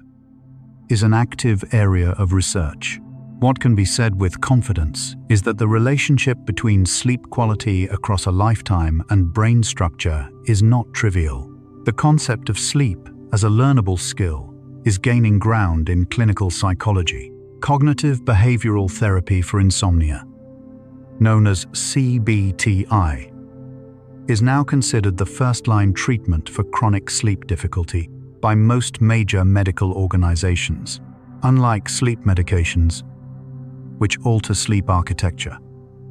Speaker 1: is an active area of research. What can be said with confidence is that the relationship between sleep quality across a lifetime and brain structure is not trivial. The concept of sleep as a learnable skill is gaining ground in clinical psychology. Cognitive behavioral therapy for insomnia, known as CBTI, is now considered the first-line treatment for chronic sleep difficulty by most major medical organizations. Unlike sleep medications, which alter sleep architecture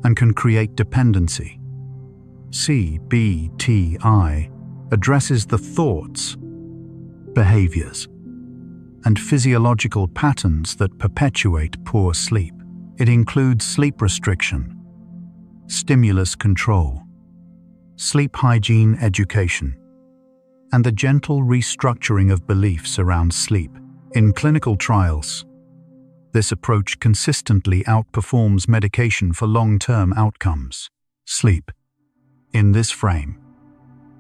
Speaker 1: and can create dependency, CBTI addresses the thoughts, behaviors, and physiological patterns that perpetuate poor sleep. It includes sleep restriction, stimulus control, sleep hygiene education, and the gentle restructuring of beliefs around sleep. In clinical trials, this approach consistently outperforms medication for long-term outcomes. Sleep, in this frame,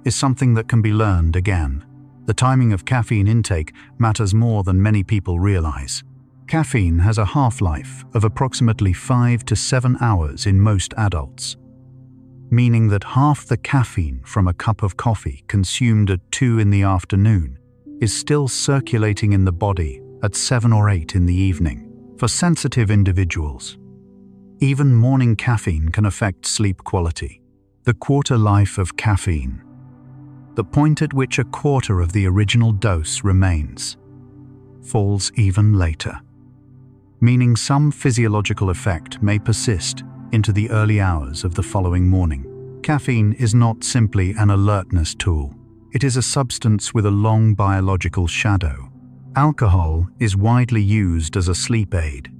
Speaker 1: is something that can be learned again. The timing of caffeine intake matters more than many people realize. Caffeine has a half-life of approximately 5 to 7 hours in most adults, meaning that half the caffeine from a cup of coffee consumed at 2 in the afternoon is still circulating in the body at 7 or 8 in the evening. For sensitive individuals, even morning caffeine can affect sleep quality. The quarter life of caffeine, the point at which a quarter of the original dose remains, falls even later, meaning some physiological effect may persist into the early hours of the following morning. Caffeine is not simply an alertness tool. It is a substance with a long biological shadow. Alcohol is widely used as a sleep aid,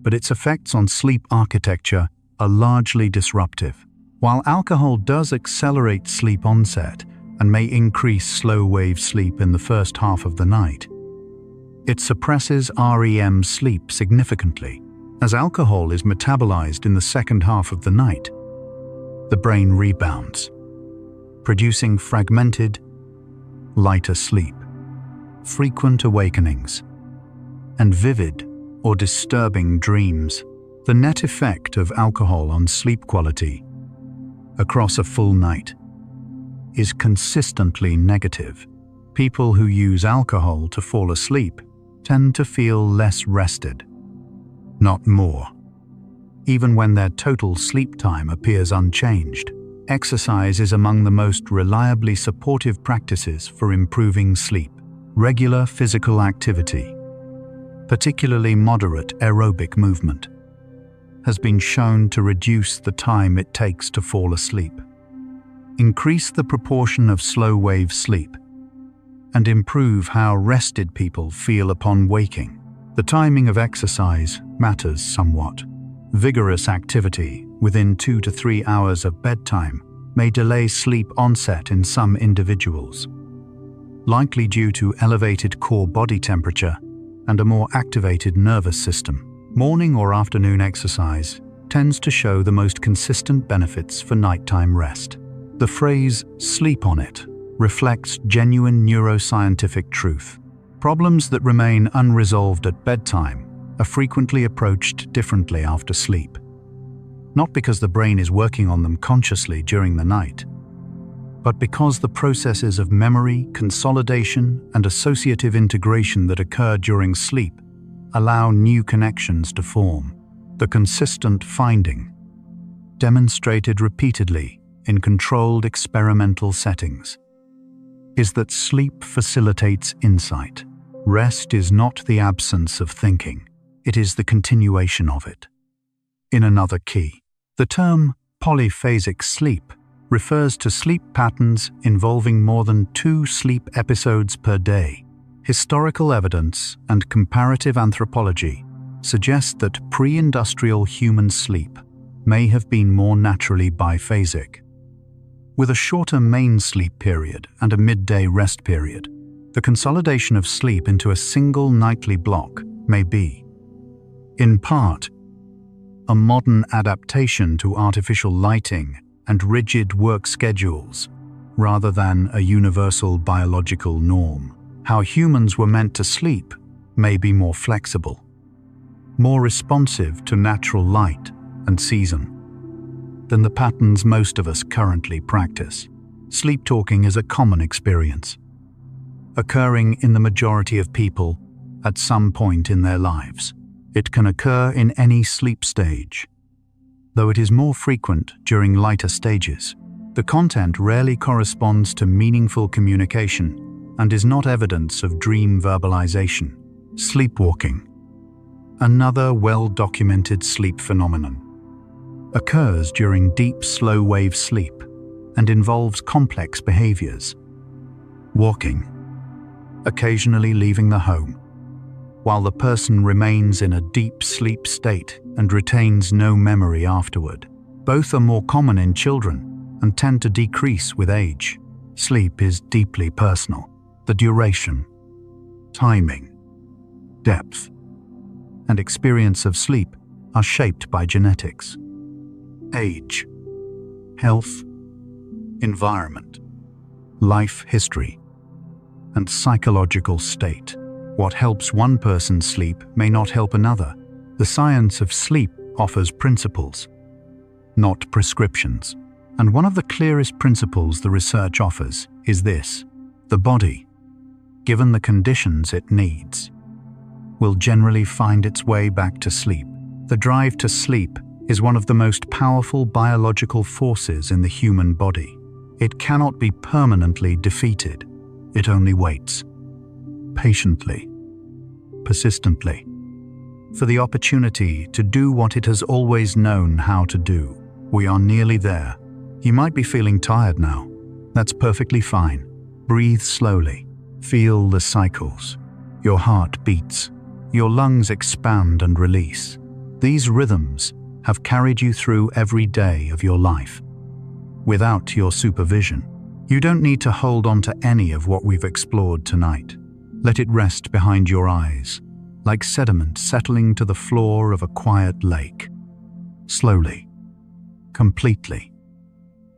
Speaker 1: but its effects on sleep architecture are largely disruptive. While alcohol does accelerate sleep onset and may increase slow-wave sleep in the first half of the night, it suppresses REM sleep significantly. As alcohol is metabolized in the second half of the night, the brain rebounds, producing fragmented, lighter sleep, frequent awakenings, and vivid or disturbing dreams. The net effect of alcohol on sleep quality across a full night is consistently negative. People who use alcohol to fall asleep tend to feel less rested, not more, even when their total sleep time appears unchanged. Exercise is among the most reliably supportive practices for improving sleep. Regular physical activity, particularly moderate aerobic movement, has been shown to reduce the time it takes to fall asleep, increase the proportion of slow-wave sleep, and improve how rested people feel upon waking. The timing of exercise matters somewhat. Vigorous activity within 2 to 3 hours of bedtime may delay sleep onset in some individuals, likely due to elevated core body temperature and a more activated nervous system. Morning or afternoon exercise tends to show the most consistent benefits for nighttime rest. The phrase "sleep on it" reflects genuine neuroscientific truth. Problems that remain unresolved at bedtime are frequently approached differently after sleep. Not because the brain is working on them consciously during the night, but because the processes of memory, consolidation, and associative integration that occur during sleep allow new connections to form. The consistent finding, demonstrated repeatedly in controlled experimental settings, is that sleep facilitates insight. Rest is not the absence of thinking, it is the continuation of it. In another key, the term polyphasic sleep refers to sleep patterns involving more than 2 sleep episodes per day. Historical evidence and comparative anthropology suggest that pre-industrial human sleep may have been more naturally biphasic, with a shorter main sleep period and a midday rest period. The consolidation of sleep into a single nightly block may be, in part, a modern adaptation to artificial lighting and rigid work schedules, rather than a universal biological norm. How humans were meant to sleep may be more flexible, more responsive to natural light and season than the patterns most of us currently practice. Sleep talking is a common experience, occurring in the majority of people at some point in their lives. It can occur in any sleep stage, though it is more frequent during lighter stages. The content rarely corresponds to meaningful communication and is not evidence of dream verbalization. Sleepwalking, another well-documented sleep phenomenon, occurs during deep, slow-wave sleep and involves complex behaviors. Walking, occasionally leaving the home, while the person remains in a deep sleep state and retains no memory afterward. Both are more common in children and tend to decrease with age. Sleep is deeply personal. The duration, timing, depth, and experience of sleep are shaped by genetics, age, health, environment, life history, and psychological state. What helps one person sleep may not help another. The science of sleep offers principles, not prescriptions. And one of the clearest principles the research offers is this: the body, given the conditions it needs, will generally find its way back to sleep. The drive to sleep is one of the most powerful biological forces in the human body. It cannot be permanently defeated. It only waits, patiently, persistently, for the opportunity to do what it has always known how to do. We are nearly there. You might be feeling tired now. That's perfectly fine. Breathe slowly. Feel the cycles. Your heart beats. Your lungs expand and release. These rhythms have carried you through every day of your life. Without your supervision, you don't need to hold on to any of what we've explored tonight. Let it rest behind your eyes, like sediment settling to the floor of a quiet lake. Slowly, completely,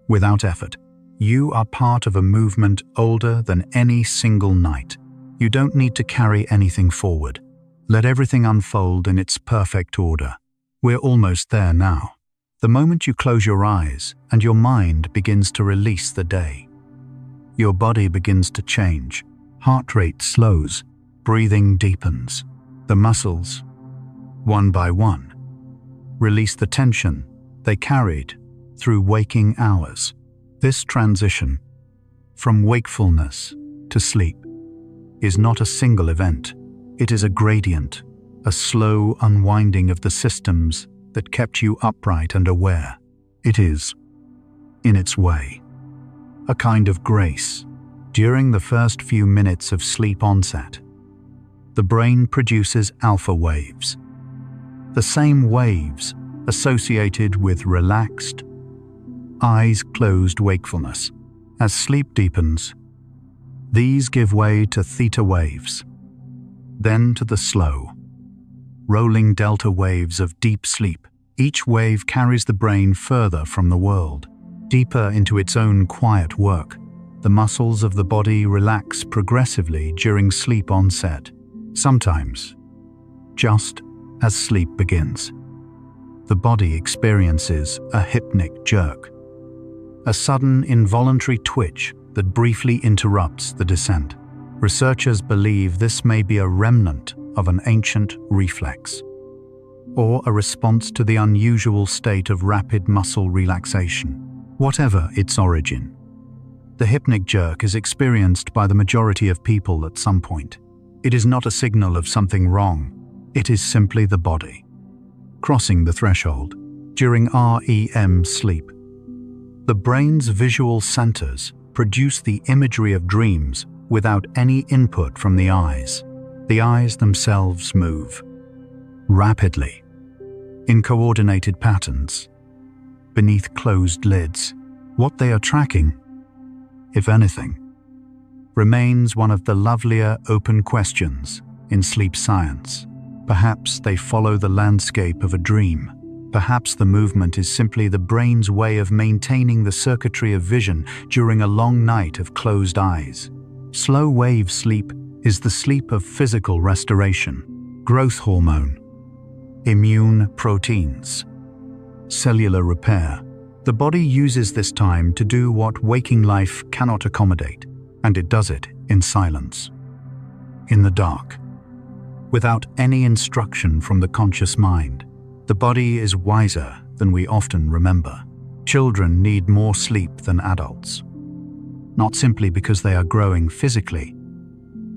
Speaker 1: without effort. You are part of a movement older than any single night. You don't need to carry anything forward. Let everything unfold in its perfect order. We're almost there now. The moment you close your eyes and your mind begins to release the day, your body begins to change. Heart rate slows, breathing deepens. The muscles, one by one, release the tension they carried through waking hours. This transition from wakefulness to sleep is not a single event. It is a gradient, a slow unwinding of the systems that kept you upright and aware. It is, in its way, a kind of grace. During the first few minutes of sleep onset, the brain produces alpha waves, the same waves associated with relaxed, eyes-closed wakefulness. As sleep deepens, these give way to theta waves, then to the slow, rolling delta waves of deep sleep. Each wave carries the brain further from the world, deeper into its own quiet work. The muscles of the body relax progressively during sleep onset, sometimes just as sleep begins. The body experiences a hypnic jerk, a sudden involuntary twitch that briefly interrupts the descent. Researchers believe this may be a remnant of an ancient reflex, or a response to the unusual state of rapid muscle relaxation. Whatever its origin, the hypnic jerk is experienced by the majority of people at some point. It is not a signal of something wrong. It is simply the body crossing the threshold. During REM sleep, the brain's visual centers produce the imagery of dreams without any input from the eyes. The eyes themselves move rapidly, in coordinated patterns, beneath closed lids. What they are tracking, if anything, remains one of the lovelier open questions in sleep science. Perhaps they follow the landscape of a dream. Perhaps the movement is simply the brain's way of maintaining the circuitry of vision during a long night of closed eyes. Slow wave sleep is the sleep of physical restoration, growth hormone, immune proteins, cellular repair. The body uses this time to do what waking life cannot accommodate, and it does it in silence, in the dark, without any instruction from the conscious mind. The body is wiser than we often remember. Children need more sleep than adults, not simply because they are growing physically,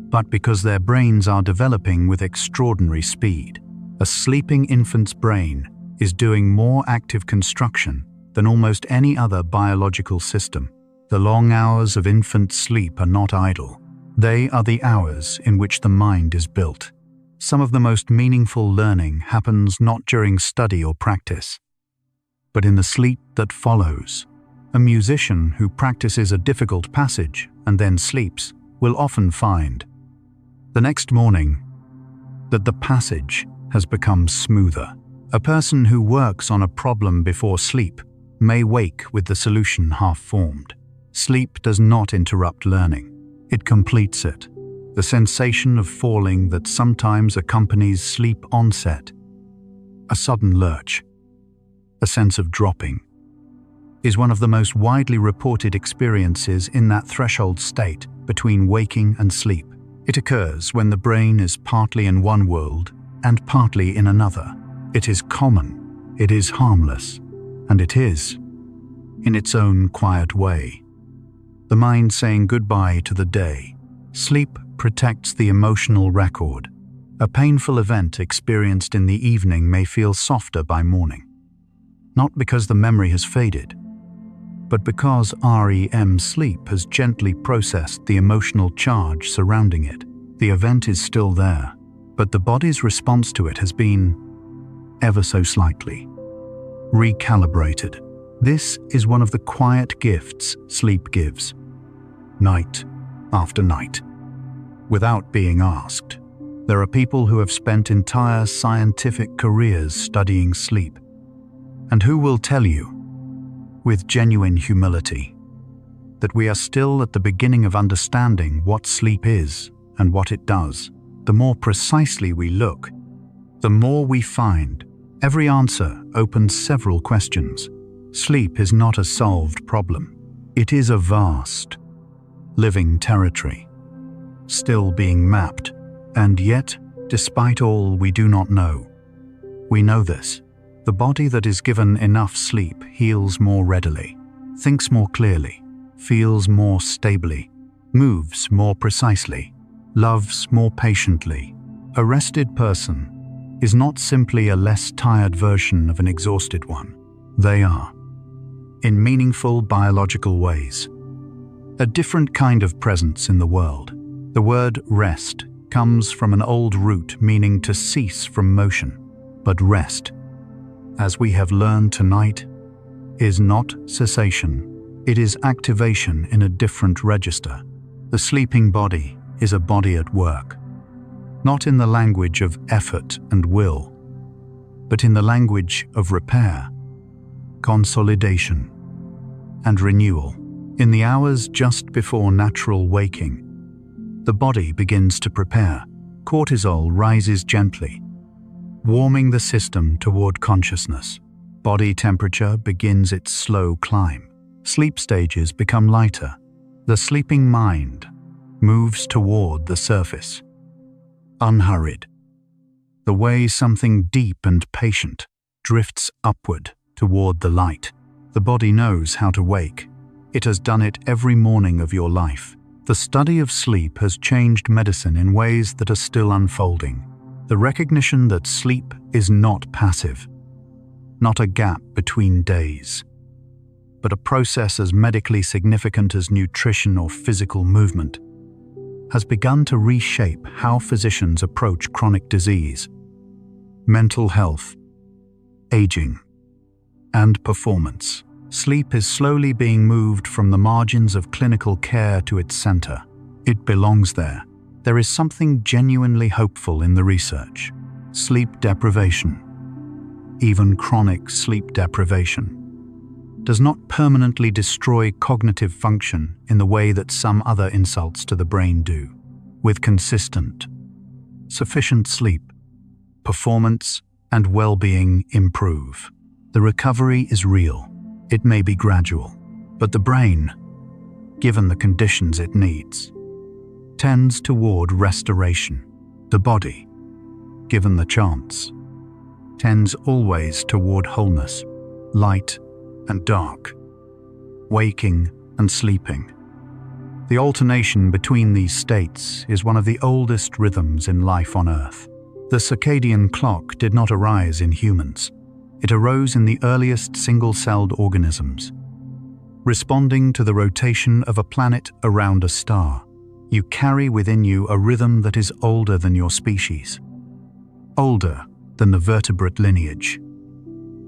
Speaker 1: but because their brains are developing with extraordinary speed. A sleeping infant's brain is doing more active construction than almost any other biological system. The long hours of infant sleep are not idle. They are the hours in which the mind is built. Some of the most meaningful learning happens not during study or practice, but in the sleep that follows. A musician who practices a difficult passage and then sleeps will often find the next morning that the passage has become smoother. A person who works on a problem before sleep may wake with the solution half-formed. Sleep does not interrupt learning. It completes it. The sensation of falling that sometimes accompanies sleep onset, a sudden lurch, a sense of dropping, is one of the most widely reported experiences in that threshold state between waking and sleep. It occurs when the brain is partly in one world and partly in another. It is common, it is harmless, and it is, in its own quiet way, the mind saying goodbye to the day. Sleep protects the emotional record. A painful event experienced in the evening may feel softer by morning, not because the memory has faded, but because REM sleep has gently processed the emotional charge surrounding it. The event is still there, but the body's response to it has been, ever so slightly, recalibrated. This is one of the quiet gifts sleep gives, night after night, without being asked. There are people who have spent entire scientific careers studying sleep, and who will tell you, with genuine humility, that we are still at the beginning of understanding what sleep is and what it does. The more precisely we look, the more we find. Every answer opens several questions. Sleep is not a solved problem. It is a vast, living territory, still being mapped. And yet, despite all we do not know, we know this. The body that is given enough sleep heals more readily, thinks more clearly, feels more stably, moves more precisely, loves more patiently. A rested person is not simply a less tired version of an exhausted one. They are, in meaningful biological ways, a different kind of presence in the world. The word rest comes from an old root meaning to cease from motion. But rest, as we have learned tonight, is not cessation. It is activation in a different register. The sleeping body is a body at work, not in the language of effort and will, but in the language of repair, consolidation, and renewal. In the hours just before natural waking, the body begins to prepare. Cortisol rises gently, warming the system toward consciousness. Body temperature begins its slow climb. Sleep stages become lighter. The sleeping mind moves toward the surface, unhurried. The way something deep and patient drifts upward toward the light. The body knows how to wake. It has done it every morning of your life. The study of sleep has changed medicine in ways that are still unfolding. The recognition that sleep is not passive, not a gap between days, but a process as medically significant as nutrition or physical movement, has begun to reshape how physicians approach chronic disease, mental health, aging, and performance. Sleep is slowly being moved from the margins of clinical care to its center. It belongs there. There is something genuinely hopeful in the research. Sleep deprivation, even chronic sleep deprivation, does not permanently destroy cognitive function in the way that some other insults to the brain do. With consistent, sufficient sleep, performance and well-being improve. The recovery is real. It may be gradual, but the brain, given the conditions it needs, tends toward restoration. The body, given the chance, tends always toward wholeness, light and dark, waking and sleeping. The alternation between these states is one of the oldest rhythms in life on Earth. The circadian clock did not arise in humans. It arose in the earliest single-celled organisms. Responding to the rotation of a planet around a star, you carry within you a rhythm that is older than your species, older than the vertebrate lineage,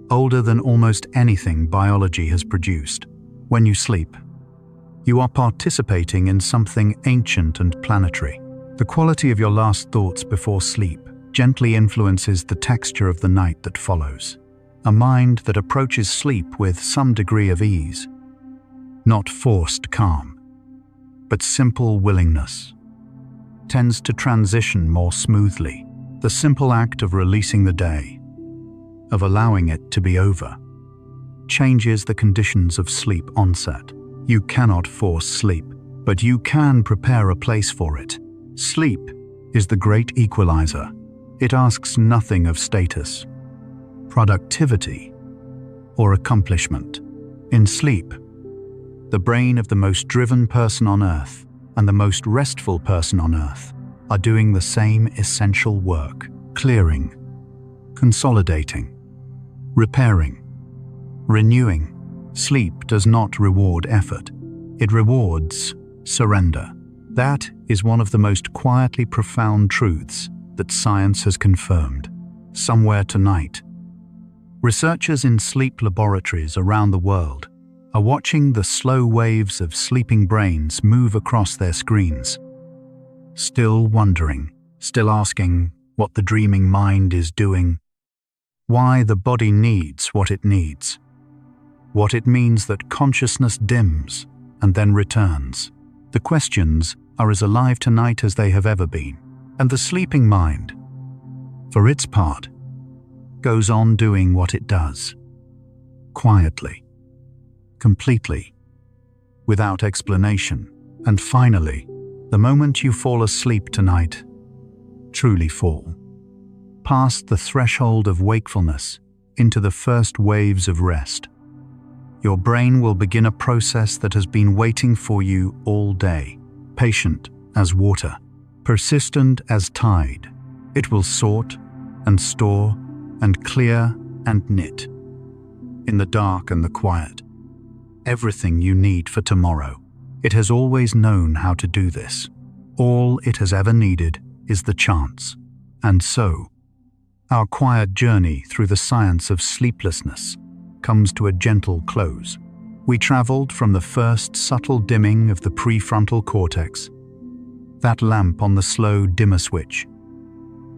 Speaker 1: older than almost anything biology has produced. When you sleep, you are participating in something ancient and planetary. The quality of your last thoughts before sleep gently influences the texture of the night that follows. A mind that approaches sleep with some degree of ease, not forced calm, but simple willingness, tends to transition more smoothly. The simple act of releasing the day, of allowing it to be over, changes the conditions of sleep onset. You cannot force sleep, but you can prepare a place for it. Sleep is the great equalizer. It asks nothing of status, productivity, or accomplishment. In sleep, the brain of the most driven person on Earth and the most restful person on Earth are doing the same essential work: clearing, consolidating, repairing, renewing. Sleep does not reward effort. It rewards surrender. That is one of the most quietly profound truths that science has confirmed. Somewhere tonight, researchers in sleep laboratories around the world are watching the slow waves of sleeping brains move across their screens, still wondering, still asking what the dreaming mind is doing, why the body needs what it needs, what it means that consciousness dims and then returns. The questions are as alive tonight as they have ever been, and the sleeping mind, for its part, goes on doing what it does, quietly, completely, without explanation. And finally, the moment you fall asleep tonight, truly fall, past the threshold of wakefulness into the first waves of rest, your brain will begin a process that has been waiting for you all day. Patient as water, persistent as tide, it will sort and store and clear and knit, in the dark and the quiet, everything you need for tomorrow. It has always known how to do this. All it has ever needed is the chance. And so, our quiet journey through the science of sleeplessness comes to a gentle close. We traveled from the first subtle dimming of the prefrontal cortex, that lamp on the slow dimmer switch,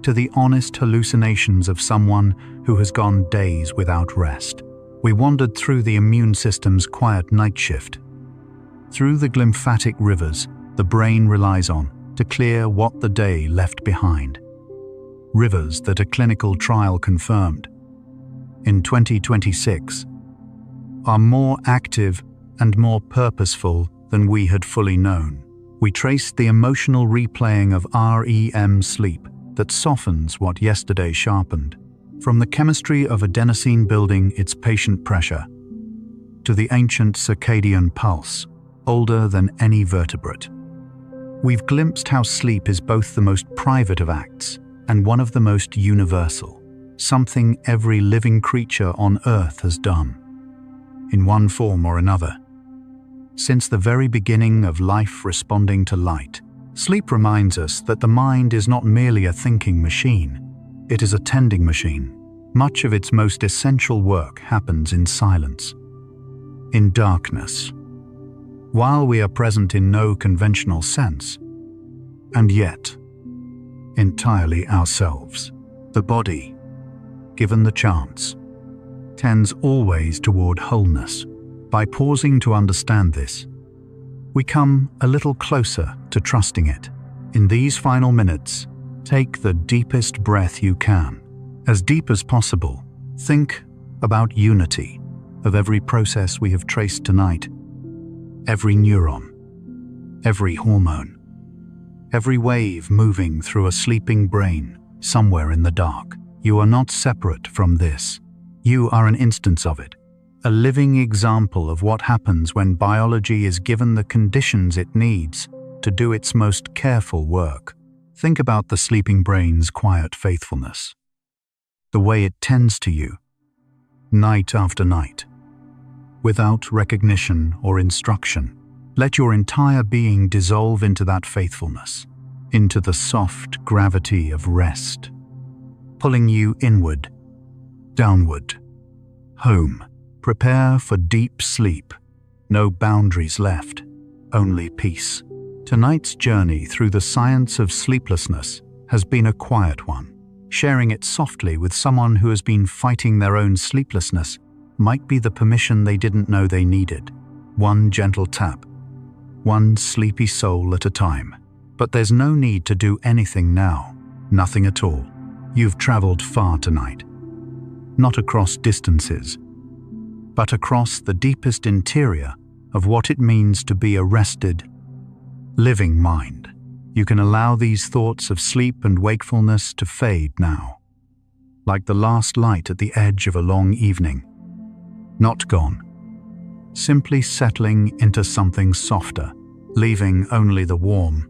Speaker 1: to the honest hallucinations of someone who has gone days without rest. We wandered through the immune system's quiet night shift, through the glymphatic rivers the brain relies on to clear what the day left behind. Rivers that a clinical trial confirmed, in 2026, are more active and more purposeful than we had fully known. We traced the emotional replaying of REM sleep that softens what yesterday sharpened, from the chemistry of adenosine building its patient pressure, to the ancient circadian pulse, older than any vertebrate. We've glimpsed how sleep is both the most private of acts and one of the most universal, something every living creature on Earth has done, in one form or another. Since the very beginning of life responding to light, sleep reminds us that the mind is not merely a thinking machine, it is a tending machine. Much of its most essential work happens in silence, in darkness, while we are present in no conventional sense, and yet entirely ourselves. The body, given the chance, tends always toward wholeness. By pausing to understand this, we come a little closer to trusting it. In these final minutes, take the deepest breath you can. As deep as possible, think about unity of every process we have traced tonight. Every neuron, every hormone, every wave moving through a sleeping brain somewhere in the dark. You are not separate from this. You are an instance of it, a living example of what happens when biology is given the conditions it needs to do its most careful work. Think about the sleeping brain's quiet faithfulness, the way it tends to you, night after night, without recognition or instruction. Let your entire being dissolve into that faithfulness, into the soft gravity of rest, pulling you inward, downward, home. Prepare for deep sleep. No boundaries left, only peace. Tonight's journey through the science of sleeplessness has been a quiet one. Sharing it softly with someone who has been fighting their own sleeplessness might be the permission they didn't know they needed. One gentle tap, one sleepy soul at a time. But there's no need to do anything now, nothing at all. You've traveled far tonight, not across distances, but across the deepest interior of what it means to be a rested, living mind. You can allow these thoughts of sleep and wakefulness to fade now, like the last light at the edge of a long evening. Not gone, simply settling into something softer, leaving only the warm,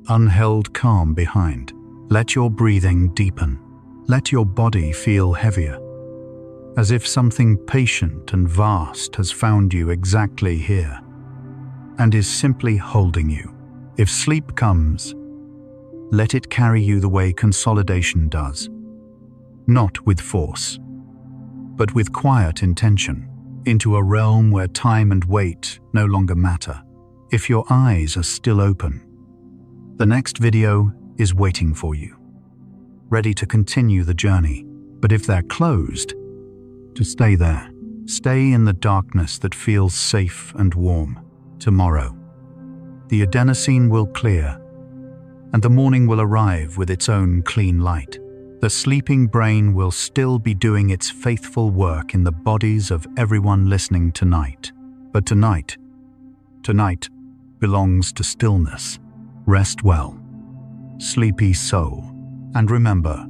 Speaker 1: unheld calm behind. Let your breathing deepen. Let your body feel heavier, as if something patient and vast has found you exactly here and is simply holding you. If sleep comes, let it carry you the way consolidation does, not with force, but with quiet intention, into a realm where time and weight no longer matter. If your eyes are still open, the next video is waiting for you, ready to continue the journey. But if they're closed, to stay there. Stay in the darkness that feels safe and warm. Tomorrow, the adenosine will clear, and the morning will arrive with its own clean light. The sleeping brain will still be doing its faithful work in the bodies of everyone listening tonight. But tonight belongs to stillness. Rest well, sleepy soul. And remember,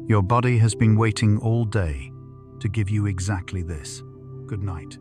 Speaker 1: your body has been waiting all day to give you exactly this. Good night.